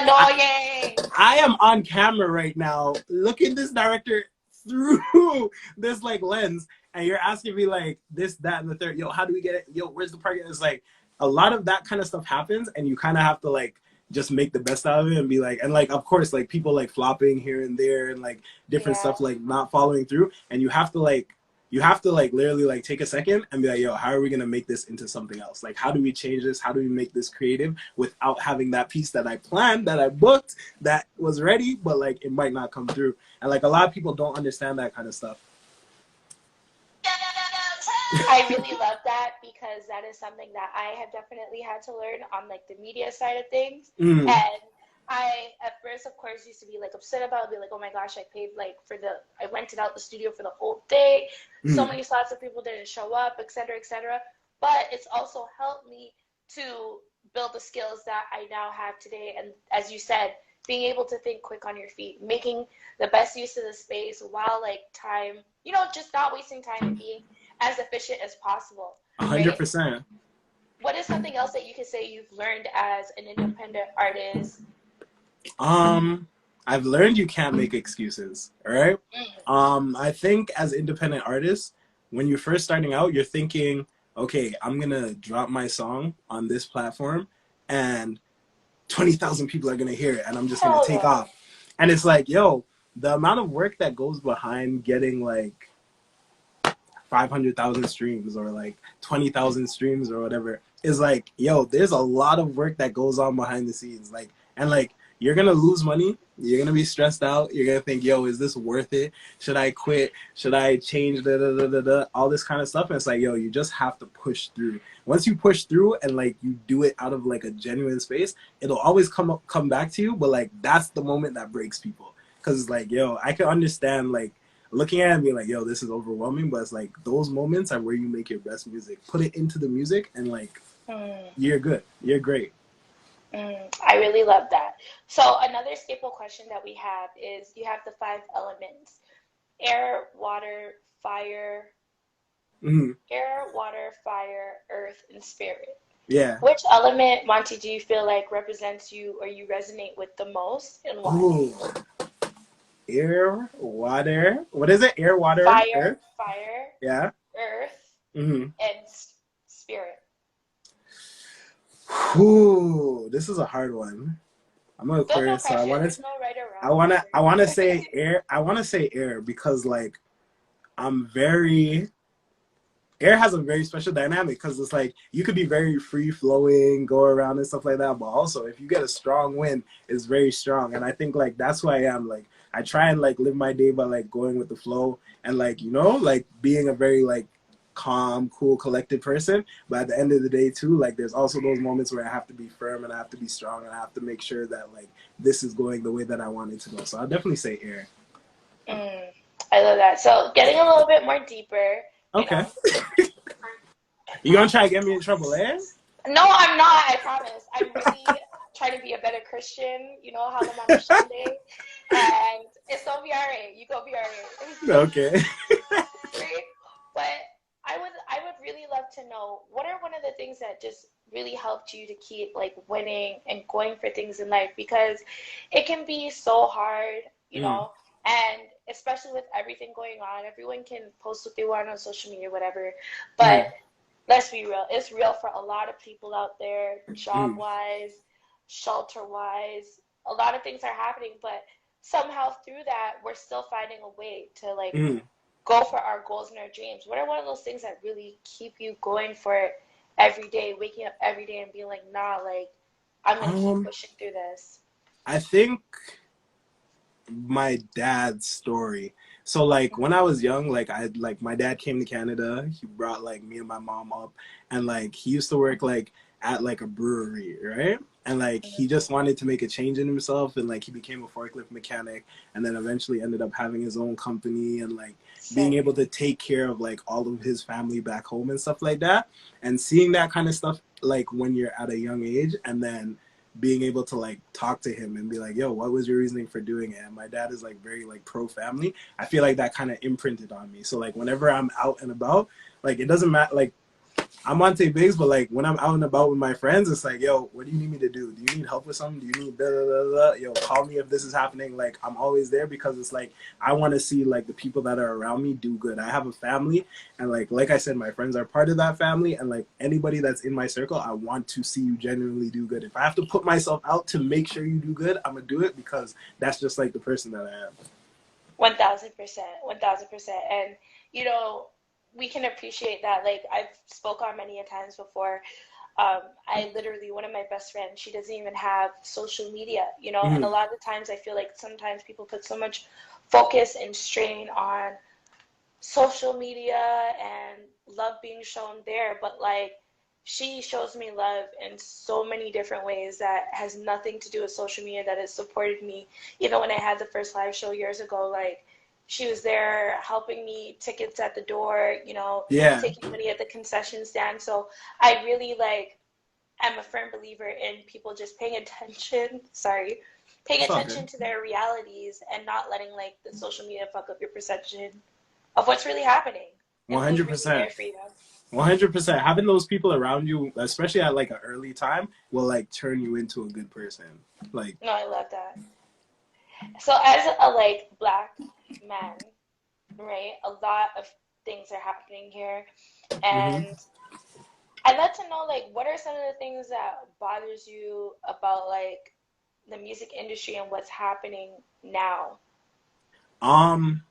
annoying. I am on camera right now, looking this director through this like lens, and you're asking me like this, that, and the third. Yo, how do we get it? Yo, where's the parking? It's like a lot of that kind of stuff happens, and you kind of have to like just make the best out of it and be like, and like of course like people like flopping here and there and like different stuff like not following through, and you have to like you have to like literally like take a second and be like, yo, how are we gonna make this into something else? Like, how do we change this? How do we make this creative without having that piece that I planned, that I booked, that was ready, but like it might not come through? And like a lot of people don't understand that kind of stuff. I really love that because that is something that I have definitely had to learn on like the media side of things. And I, at first, of course, used to be like upset about it, be like, oh my gosh, I paid like I rented out the studio for the whole day. So many slots of people didn't show up, et cetera, et cetera. But it's also helped me to build the skills that I now have today. And as you said, being able to think quick on your feet, making the best use of the space while like time, you know, just not wasting time and being as efficient as possible. 100%. What is something else that you could say you've learned as an independent artist? I've learned you can't make excuses, all right? I think as independent artists, when you're first starting out, you're thinking, okay, I'm gonna drop my song on this platform and 20,000 people are gonna hear it and I'm just gonna take off. And it's like, yo, the amount of work that goes behind getting like 500,000 streams or like 20,000 streams or whatever is like, yo, there's a lot of work that goes on behind the scenes. Like, and like, you're gonna lose money. You're gonna be stressed out. You're gonna think, yo, is this worth it? Should I quit? Should I change? All this kind of stuff. And it's like, yo, you just have to push through. Once you push through and like you do it out of like a genuine space, it'll always come back to you. But like that's the moment that breaks people, because it's like, yo, I can understand like looking at it and being like, yo, this is overwhelming. But it's like those moments are where you make your best music. Put it into the music and like you're good. You're great. I really love that. So another staple question that we have is, you have the 5 elements: air, water, fire, air, water, fire, earth, and spirit. Yeah. Which element, Monty, do you feel like represents you or you resonate with the most, and why? Ooh. Air, water. What is it? Air, water, fire, earth? Yeah. Earth, and spirit. Ooh, this is a hard one. I'm an Aquarius, so I want to say air. I want to say air because like air has a very special dynamic, because it's like you could be very free flowing, go around and stuff like that, but also if you get a strong wind, it's very strong. And I think like that's who I am. Like I try and like live my day by like going with the flow and like, you know, like being a very like calm, cool, collected person. But at the end of the day too, like there's also those moments where I have to be firm and I have to be strong and I have to make sure that like this is going the way that I want it to go. So I'll definitely say air. I love that. So getting a little bit more deeper. Okay. You gonna try to get me in trouble, eh? No, I'm not. I promise. I'm really trying to be a better Christian. You know how I'm on Sunday, and it's gonna be alright. You gonna be alright. Okay. But I would really love to know, what are one of the things that just really helped you to keep like winning and going for things in life, because it can be so hard, you know, and especially with everything going on, everyone can post what they want on social media, whatever, but let's be real, it's real for a lot of people out there, job-wise, shelter-wise, a lot of things are happening, but somehow through that, we're still finding a way to like go for our goals and our dreams. What are one of those things that really keep you going for it every day, waking up every day and being like, nah, like I'm gonna keep pushing through this? I think my dad's story. So like when I was young, like my dad came to Canada. He brought like me and my mom up, and like he used to work like at like a brewery, right? And like he just wanted to make a change in himself, and like he became a forklift mechanic, and then eventually ended up having his own company and like being able to take care of like all of his family back home and stuff like that. And seeing that kind of stuff like when you're at a young age, and then being able to like talk to him and be like, yo, what was your reasoning for doing it? And my dad is like very like pro family. I feel like that kind of imprinted on me. So like whenever I'm out and about, like it doesn't matter, like I'm Monté Biggz, but like when I'm out and about with my friends, it's like, yo, what do you need me to do? Do you need help with something? Do you need blah, blah, blah, blah? Yo, call me if this is happening. Like I'm always there, because it's like I want to see like the people that are around me do good. I have a family, and like I said, my friends are part of that family, and like anybody that's in my circle, I want to see you genuinely do good. If I have to put myself out to make sure you do good, I'm gonna do it, because that's just like the person that I am. 1,000%, 1,000%. And you know, we can appreciate that. Like, I've spoke on many a times before. I literally, one of my best friends, she doesn't even have social media, you know, and a lot of the times I feel like sometimes people put so much focus and strain on social media and love being shown there, but like, she shows me love in so many different ways that has nothing to do with social media, that has supported me. Even when I had the first live show years ago, like, she was there helping me tickets at the door, you know, Yeah. taking money at the concession stand. So I really like, I'm a firm believer in people just paying attention, paying It's all attention good. to their realities and not letting like the social media fuck up your perception of what's really happening and who's really there 100%. for you. 100%. Having those people around you, especially at like an early time, will like turn you into a good person. Like, No, I love that. So as a like Black man, right, a lot of things are happening here, hmm and I'd like to know, like, what are some of the things that bothers you about like the music industry and what's happening now? um,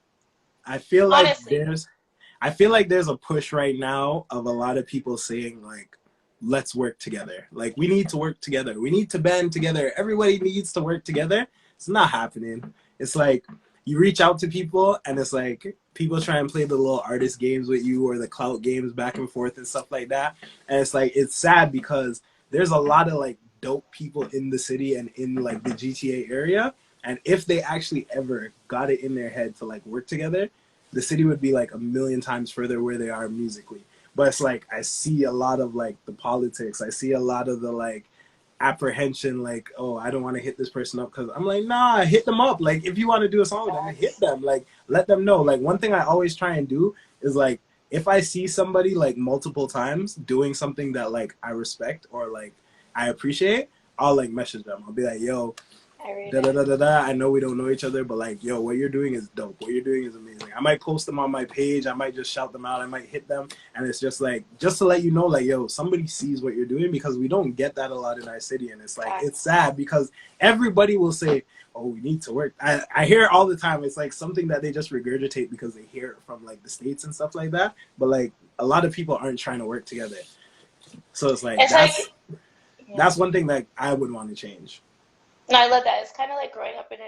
I feel like Honestly, there's a push right now of a lot of people saying like, let's work together. Like, we need to work together. We need to band together. Everybody needs to work together. It's not happening. It's like you reach out to people and it's like people try and play the little artist games with you or the clout games back and forth and stuff like that. And it's like, it's sad because there's a lot of like dope people in the city and in like the GTA area. And if they actually ever got it in their head to like work together, the city would be like a million times further where they are musically. But it's like I see a lot of like the politics. I see a lot of the like apprehension, like, oh, I don't want to hit this person up, because I'm like, nah, hit them up. Like, if you want to do a song with them, hit them. Like, let them know. Like, one thing I always try and do is like, if I see somebody like multiple times doing something that like I respect or like I appreciate, I'll like message them. I'll be like, yo, I read da da it. da da da. I know we don't know each other, but like, yo, what you're doing is dope. What you're doing is amazing. I might post them on my page. I might just shout them out. I might hit them, and it's just like, just to let you know, like, yo, somebody sees what you're doing, because we don't get that a lot in our city, and it's like, it's sad because everybody will say, oh, we need to work. I hear it all the time. It's like something that they just regurgitate because they hear it from like the States and stuff like that. But like, a lot of people aren't trying to work together. So it's like, It's like, yeah. that's one thing that I would want to change. No, I love that. It's kind of like growing up in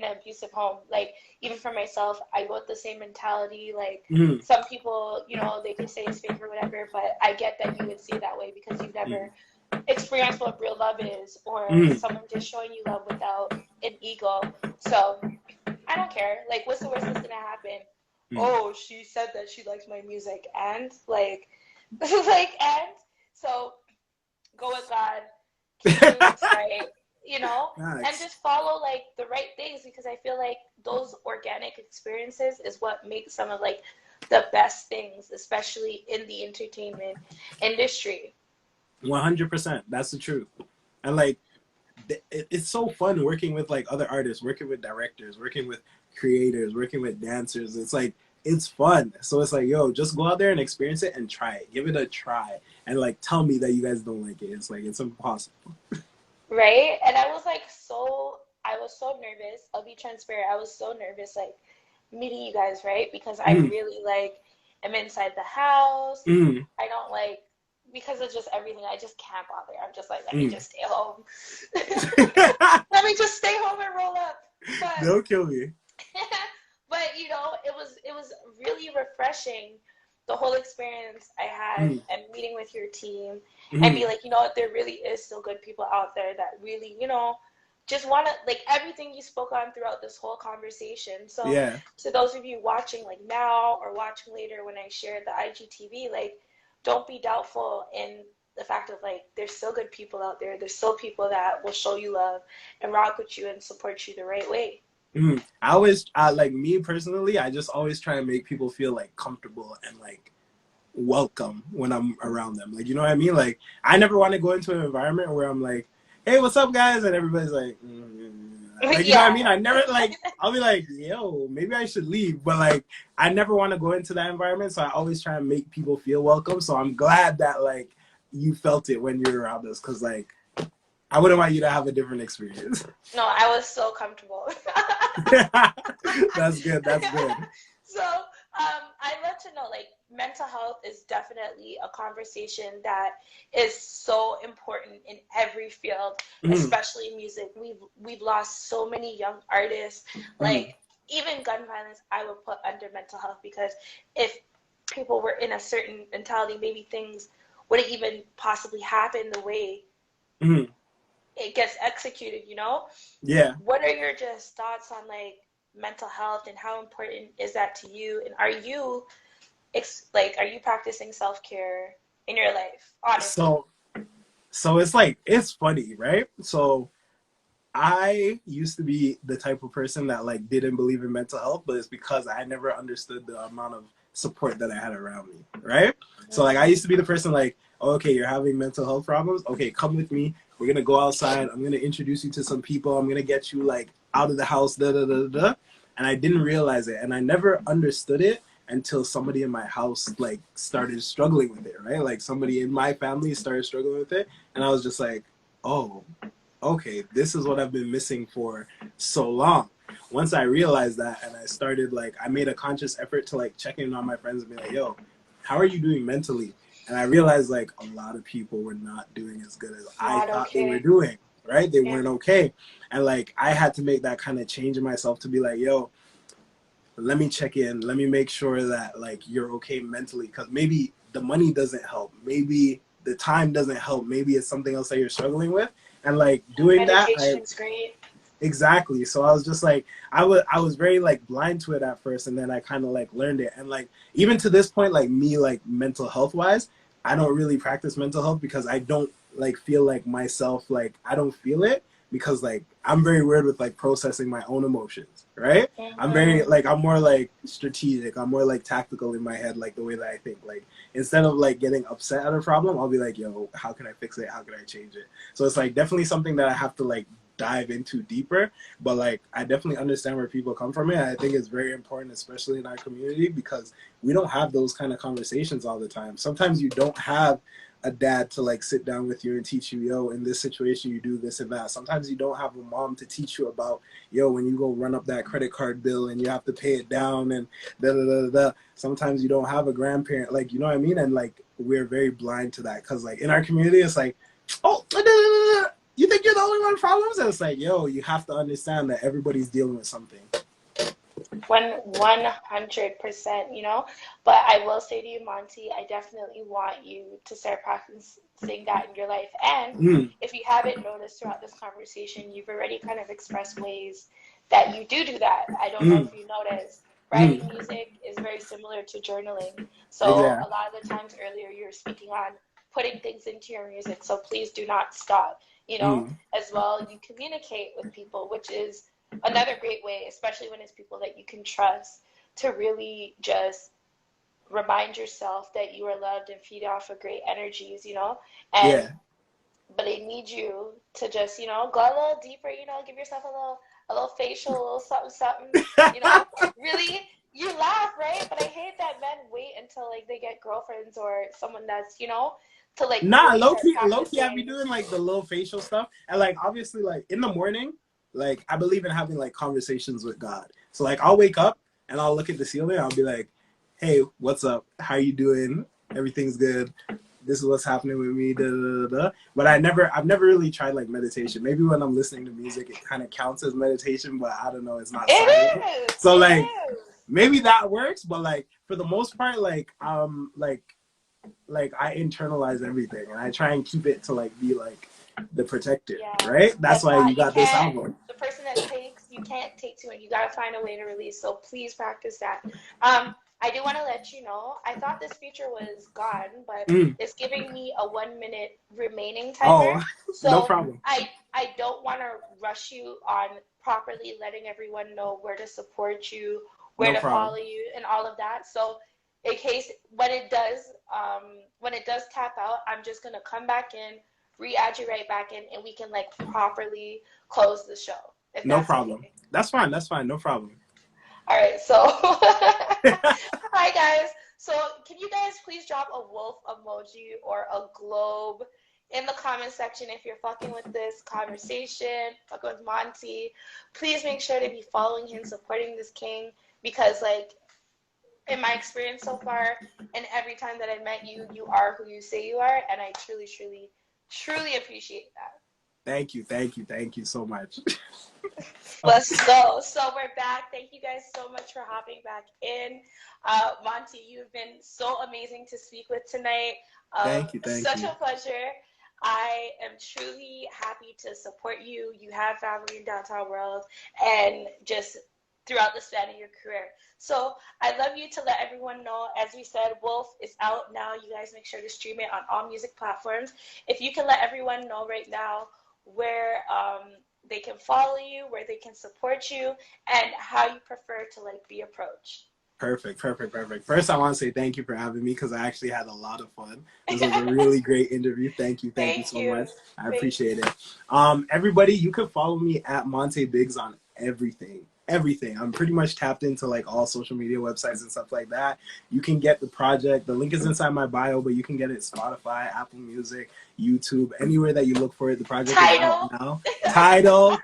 an abusive home. Like, even for myself, I go with the same mentality. Like, Mhm. some people, you know, they could say it's fake or whatever, but I get that you would see it that way because you've never experienced what real love is, or someone just showing you love without an ego. So, I don't care. Like, what's the worst that's gonna happen? Oh, she said that she likes my music, and like, and so go with God, keep doing what's right, you know, Nice. and just follow like the right things, because I feel like those organic experiences is what makes some of like the best things, especially in the entertainment industry. 100%. That's the truth. And like, it's so fun working with like other artists, working with directors, working with creators, working with dancers. It's like, it's fun. So it's like, yo, just go out there and experience it and try it. Give it a try. And like, tell me that you guys don't like it. It's like, it's impossible. Right? And I was like, I was so nervous. I'll be transparent. I was so nervous, like, meeting you guys, right? Because I really, like, am inside the house. I don't, like, because of just everything, I just can't bother. I'm just like, let me just stay home. Let me just stay home and roll up. But, They'll kill me. but you know, it was really refreshing, the whole experience I had and meeting with your team, and be like, you know what, there really is still good people out there that really, you know, just want to, like, everything you spoke on throughout this whole conversation. So Yeah. to those of you watching like now or watching later when I share the IGTV, like, don't be doubtful in the fact of like, there's still good people out there. There's still people that will show you love and rock with you and support you the right way. I like, me personally, I just always try and make people feel like comfortable and like welcome when I'm around them. Like, you know what I mean? Like, I never want to go into an environment where I'm like, hey, what's up, guys? And everybody's like, like, you know what I mean? I never, like, I'll be like, yo, maybe I should leave. But like, I never want to go into that environment. So I always try and make people feel welcome. So I'm glad that like you felt it when you were around us. Cause like, I wouldn't want you to have a different experience. No, I was so comfortable. That's good. That's good. So I'd love to know, like, mental health is definitely a conversation that is so important in every field, Mhm. especially music. We've lost so many young artists. Mhm. Like, even gun violence, I would put under mental health, because if people were in a certain mentality, maybe things wouldn't even possibly happen the way Mhm. it gets executed, you know? Yeah. What are your just thoughts on, like, mental health, and how important is that to you? And are you practicing self-care in your life, honestly? So so it's like it's funny, right? So I used to be the type of person that like didn't believe in mental health, but it's because I never understood the amount of support that I had around me, right? So like I used to be the person like, oh, okay, you're having mental health problems. Okay, come with me. We're gonna go outside. I'm gonna introduce you to some people. I'm gonna get you like out of the house. Da da da da. And I didn't realize it, and I never understood it until somebody in my house like started struggling with it, right? Like somebody in my family started struggling with it, and I was just like, oh, okay, this is what I've been missing for so long. Once I realized that, and I started like, I made a conscious effort to like check in on my friends and be like, yo, how are you doing mentally? And I realized like a lot of people were not doing as good as I Not thought they were okay. doing, right? They Yeah. weren't okay. And like, I had to make that kind of change in myself to be like, yo, let me check in. Let me make sure that like you're okay mentally. Cause maybe the money doesn't help. Maybe the time doesn't help. Maybe it's something else that you're struggling with. And like doing that, Meditation's great. exactly. So I was just like, I was very like blind to it at first, and then I kind of like learned it, and like even to this point, like me, like mental health wise, I don't really practice mental health because I don't like feel like myself, like I don't feel it because like I'm very weird with like processing my own emotions, right? I'm very Mm-hmm. like I'm more like strategic. I'm more like tactical in my head, like the way that I think. Like instead of like getting upset at a problem, I'll be like, yo, how can I fix it? How can I change it? So it's like definitely something that I have to like dive into deeper, but like I definitely understand where people come from. It I think it's very important, especially in our community, because we don't have those kind of conversations all the time. Sometimes you don't have a dad to like sit down with you and teach you, yo, in this situation you do this and that. Sometimes you don't have a mom to teach you about, yo, when you go run up that credit card bill and you have to pay it down and da da da da. Sometimes you don't have a grandparent, like, you know what I mean? And like we're very blind to that because like in our community it's like, oh, you think you're the only one with problems? And it's like, yo, you have to understand that everybody's dealing with something. 100%, you know. But I will say to you, Monty, I definitely want you to start practicing that in your life. And Mm, if you haven't noticed throughout this conversation, you've already kind of expressed ways that you do that. I don't know mm, if you noticed. Writing mm. music is very similar to journaling. So a Exactly. lot of the times earlier you were speaking on putting things into your music. So please do not stop. You know, Mm, as well, you communicate with people, which is another great way, especially when it's people that you can trust, to really just remind yourself that you are loved and feed off of great energies, you know. And yeah. but they need you to just, you know, go a little deeper, you know, give yourself a little facial, a little something something, you know. Really, you laugh, right? But I hate that men wait until like they get girlfriends or someone that's, you know, to like Nah, really start low key, I be practicing. doing like the little facial stuff, and like obviously, like in the morning, like I believe in having like conversations with God. So like I'll wake up and I'll look at the ceiling. I'll be like, "Hey, what's up? How you doing? Everything's good. This is what's happening with me." Da, da, da, da. But I've never really tried like meditation. Maybe when I'm listening to music, it kind of counts as meditation, but I don't know. It's not silent. It is. So It like is. maybe that works, but like for the most part, like I internalize everything and I try and keep it to like be like the protector, Yeah, right? That's that's why you not, you got this can't, album. the person that takes, you can't take too much. You got to find a way to release. So please practice that. I do want to let you know, I thought this feature was gone, but Mm. it's giving me a 1 minute remaining timer. Oh, no So problem. I don't want to rush you on properly letting everyone know where to support you, where No to problem. follow you, and all of that. So in case when it does tap out, I'm just gonna come back in, re-add you right back in, and we can like properly close the show, if No that's problem. okay. That's fine. That's fine. No problem. All right, so hi guys. So can you guys please drop a wolf emoji or a globe in the comment section if you're fucking with this conversation, fucking with Monty. Please make sure to be following him, supporting this king, because like in my experience so far, and every time that I met you, you are who you say you are, and I truly, truly, truly appreciate that. Thank you so much. Let's go. So we're back. Thank you guys so much for hopping back in. Monte, you've been so amazing to speak with tonight. Thank you. Such a pleasure. I am truly happy to support you. You have family in Downtown World and just throughout the span of your career. So I'd love you to let everyone know, as we said, Wolf is out now. You guys make sure to stream it on all music platforms. If you can let everyone know right now where they can follow you, where they can support you, and how you prefer to like be approached. Perfect. First, I want to say thank you for having me because I actually had a lot of fun. This was a really great interview. Thank you so much. I appreciate it. Everybody, you can follow me at Monté Biggz on everything. I'm pretty much tapped into like all social media websites and stuff like that. You can get the project. The link is inside my bio, but you can get it Spotify, Apple Music, YouTube, anywhere that you look for it. The project is out now. Tidal.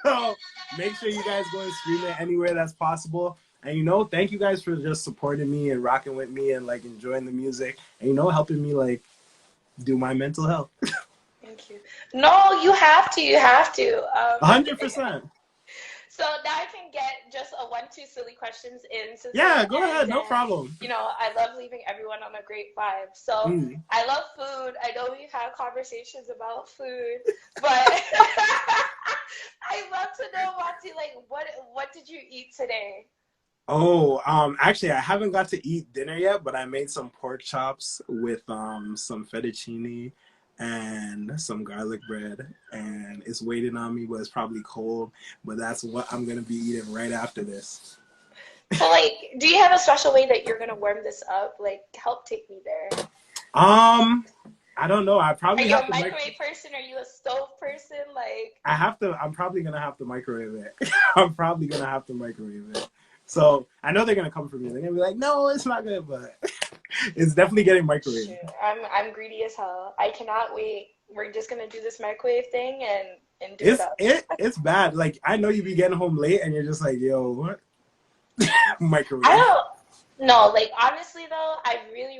So make sure you guys go and stream it anywhere that's possible. And thank you guys for just supporting me and rocking with me and like enjoying the music and helping me like do my mental health. Thank you. No, you have to. 100%. So now I can get just a 1-2 silly questions in. Yeah, go ahead. No problem. I love leaving everyone on a great vibe. So I love food. I know we've had conversations about food, but I love to know, Monte, like what did you eat today? Oh, actually, I haven't got to eat dinner yet, but I made some pork chops with some fettuccine and some garlic bread, and it's waiting on me, but it's probably cold, but that's what I'm gonna be eating right after this. So like, do you have a special way that you're gonna warm this up? Like, help take me there. I don't know. I probably have to. Are you a microwave person? Are you a stove person? Like, I'm probably gonna have to microwave it. So I know they're gonna come for me. They're gonna be like, "No, it's not good," but it's definitely getting microwaved. Shoot. I'm greedy as hell. I cannot wait. We're just gonna do this microwave thing and do it. It's bad. Like, I know you be getting home late and you're just like, "Yo, what?" Microwave. I don't know. Like, honestly though, I've really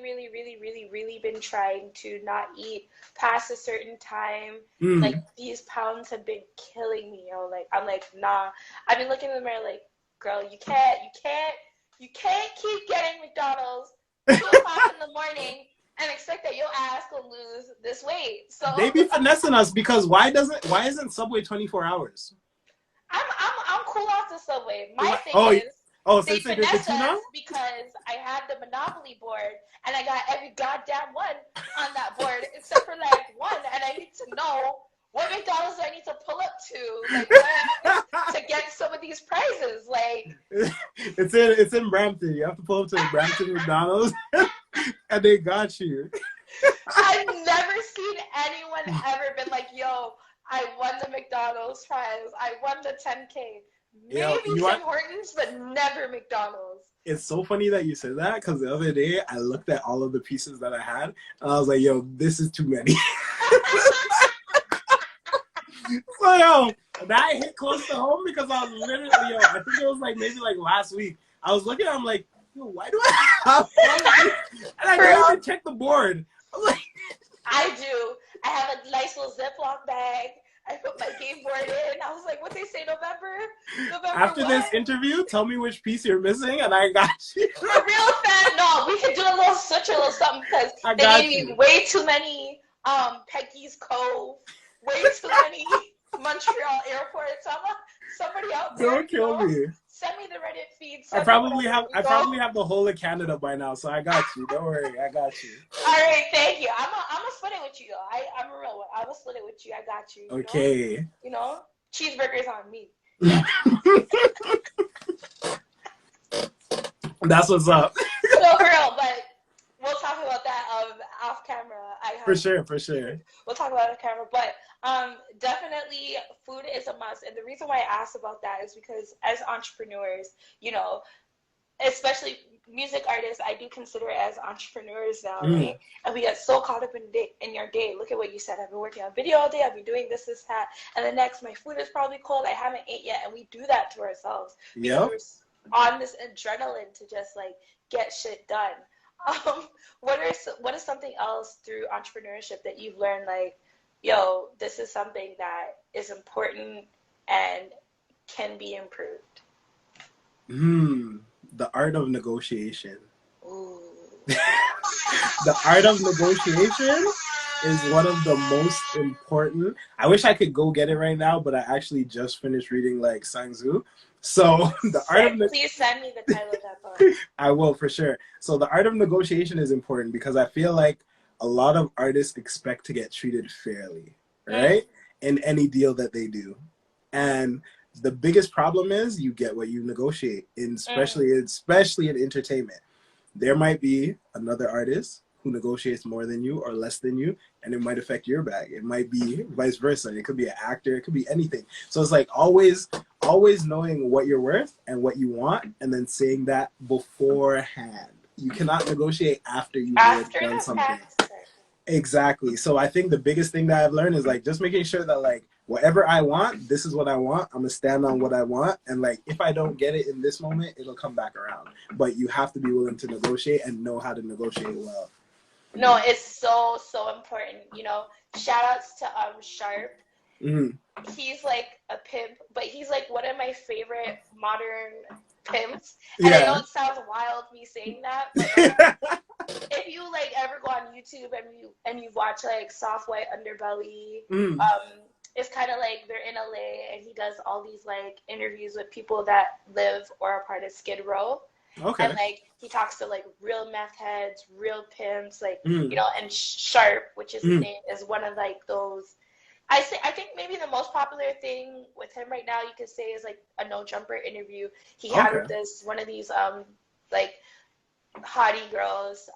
been trying to not eat past a certain time. Like, these pounds have been killing me. Like, I'm like, nah. I've been looking in the mirror like, girl, you can't keep getting McDonald's 2 o'clock in the morning and expect that your ass will lose this weight. So they be finessing us because why isn't Subway 24 hours? I'm cool off the Subway. My thing is they finesse us because I had the Monopoly board and I got every goddamn one on that board except for like one, and I need to know what McDonald's do I need to pull up to, like, to get some of these prizes? Like, it's in Brampton. You have to pull up to the Brampton McDonald's, and they got you. I've never seen anyone ever been like, "Yo, I won the McDonald's prize. I won the 10K." Maybe Tim Hortons, but never McDonald's. It's so funny that you said that because the other day I looked at all of the pieces that I had, and I was like, "Yo, this is too many." So, yo, that hit close to home because I was literally, I think it was like maybe like last week. I was looking at, I'm like, yo, why do I have all these? And I didn't even check the board. I'm like, I do. I have a nice little Ziploc bag. I put my game board in. I was like, what they say, November After this interview, tell me which piece you're missing, and I got you. For real, fan? No, we could do a little switch, a little something, because they gave me way too many Peggy's Cove, way too many Montreal airports. Somebody out there. Don't kill me. Send me the Reddit feed. I probably have the whole of Canada by now, so I got you. Don't worry, I got you. All right, thank you. I'm gonna split it with you, though. I'm a real one. I'm gonna split it with you. I got you. Okay. Cheeseburgers on me. That's what's up. So real, but we'll talk about that off camera. For sure. We'll talk about it off camera, but definitely food is a must. And the reason why I asked about that is because as entrepreneurs, especially music artists, I do consider it as entrepreneurs now, right? And we get so caught up in your day. Look at what you said. I've been working on video all day. I've been doing this, that. And the next, my food is probably cold. I haven't ate yet. And we do that to ourselves. Yep. on this adrenaline to just like get shit done. What is something else through entrepreneurship that you've learned, like, yo, this is something that is important and can be improved? The art of negotiation. Ooh. The art of negotiation is one of the most important. I wish I could go get it right now, but I actually just finished reading like Sang Tzu. So the art of Please send me the title of that book. I will for sure. So the art of negotiation is important because I feel like a lot of artists expect to get treated fairly, right? In any deal that they do. And the biggest problem is you get what you negotiate, especially in entertainment. There might be another artist who negotiates more than you or less than you, and it might affect your bag. It might be vice versa. It could be an actor. It could be anything. So it's like always knowing what you're worth and what you want, and then saying that beforehand. You cannot negotiate after you've done something. Exactly. So I think the biggest thing that I've learned is like just making sure that like whatever I want, this is what I want. I'm gonna stand on what I want, and like if I don't get it in this moment, it'll come back around. But you have to be willing to negotiate and know how to negotiate well. No, it's so important. You know, shout outs to Sharp. He's like a pimp, but he's like one of my favorite modern pimps. And I know it sounds wild me saying that, but if you like ever go on YouTube and you watch like Soft White Underbelly, it's kind of like they're in LA and he does all these like interviews with people that live or are part of Skid Row. Okay. And like he talks to like real meth heads, real pimps, like you know, and Sharp, which is his name, is one of like those. I think maybe the most popular thing with him right now you could say is like a No Jumper interview he had with one of these like hottie girls,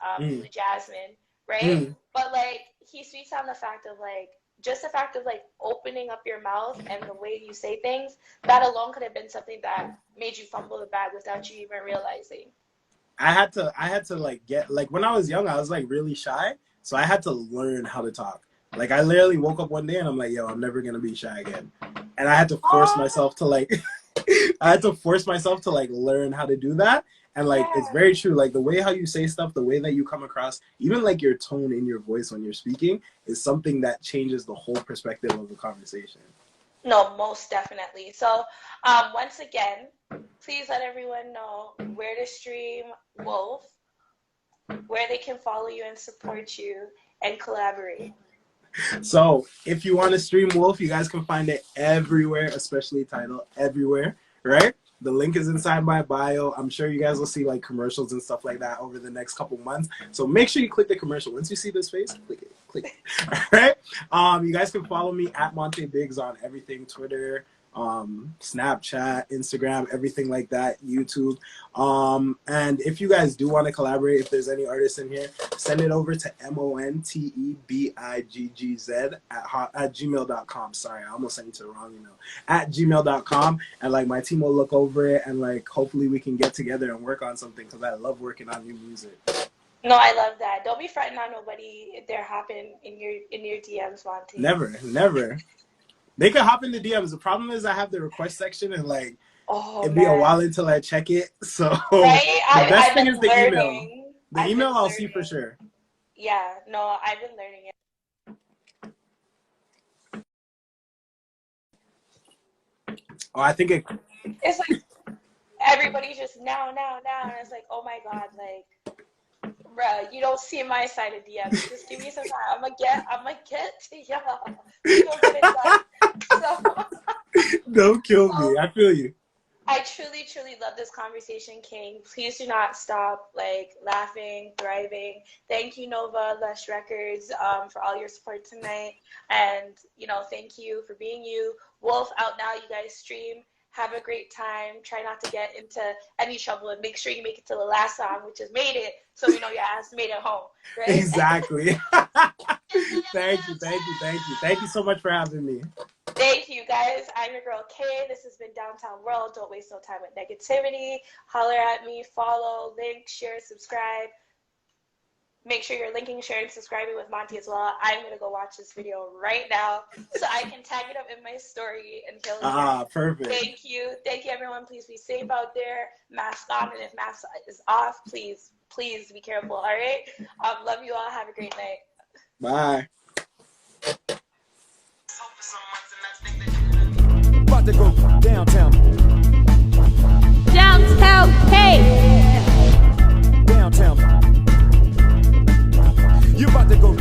Jasmine, right? But like he speaks on the fact of like just the fact of like opening up your mouth and the way you say things, that alone could have been something that made you fumble the bag without you even realizing. I had to like get like when I was young, I was like really shy, so I had to learn how to talk. Like I literally woke up one day and I'm like, yo, I'm never gonna be shy again, and I had to force myself to like, learn how to do that. And like it's very true. Like the way how you say stuff, the way that you come across, even like your tone in your voice when you're speaking, is something that changes the whole perspective of the conversation. No, most definitely. So once again, please let everyone know where to stream Wolf, where they can follow you and support you and collaborate. So if you want to stream Wolf, you guys can find it everywhere, especially Tidal, everywhere, right? The link is inside my bio. I'm sure you guys will see like commercials and stuff like that over the next couple months. So make sure you click the commercial. Once you see this face, click it. All right. You guys can follow me at Monté Biggz on everything, Twitter, Snapchat, Instagram, everything like that, YouTube. And if you guys do want to collaborate, if there's any artists in here, send it over to MonteBiggz at gmail.com. Sorry, I almost sent you to the wrong email. At gmail.com, and like my team will look over it, and like hopefully we can get together and work on something because I love working on new music. No, I love that. Don't be fretting on nobody if they're hopping in your DMs, Monte. Never. They can hop in the DMs. The problem is I have the request section and like it'd be a while until I check it. So the best thing is the email. The email I'll see for sure. Yeah, no, I've been learning it. Oh, I think it's like everybody's just now, and it's like, oh my god, like, bruh, you don't see my side of DMs. Just give me some time. I'm gonna get to y'all. We gonna get it done. So, don't kill me. I feel you. I truly love this conversation, King. Please do not stop like laughing, thriving. Thank you, Nova, Lush Records, for all your support tonight. And thank you for being you. Wolf out now, you guys stream. Have a great time. Try not to get into any trouble and make sure you make it to the last song, which is Made It, so we know your ass made it home. Right? Exactly. Thank you. Thank you so much for having me. Thank you, guys. I'm your girl, Kay. This has been Downtown World. Don't waste no time with negativity. Holler at me, follow, link, share, subscribe. make sure you're linking, sharing, subscribing with Monty as well. I'm gonna go watch this video right now so I can tag it up in my story and he'll perfect. Thank you everyone. Please be safe out there. Mask on, and if mask is off, please be careful. All right. Love you all. Have a great night. Bye. About to go downtown. Downtown, hey! Downtown. You about to go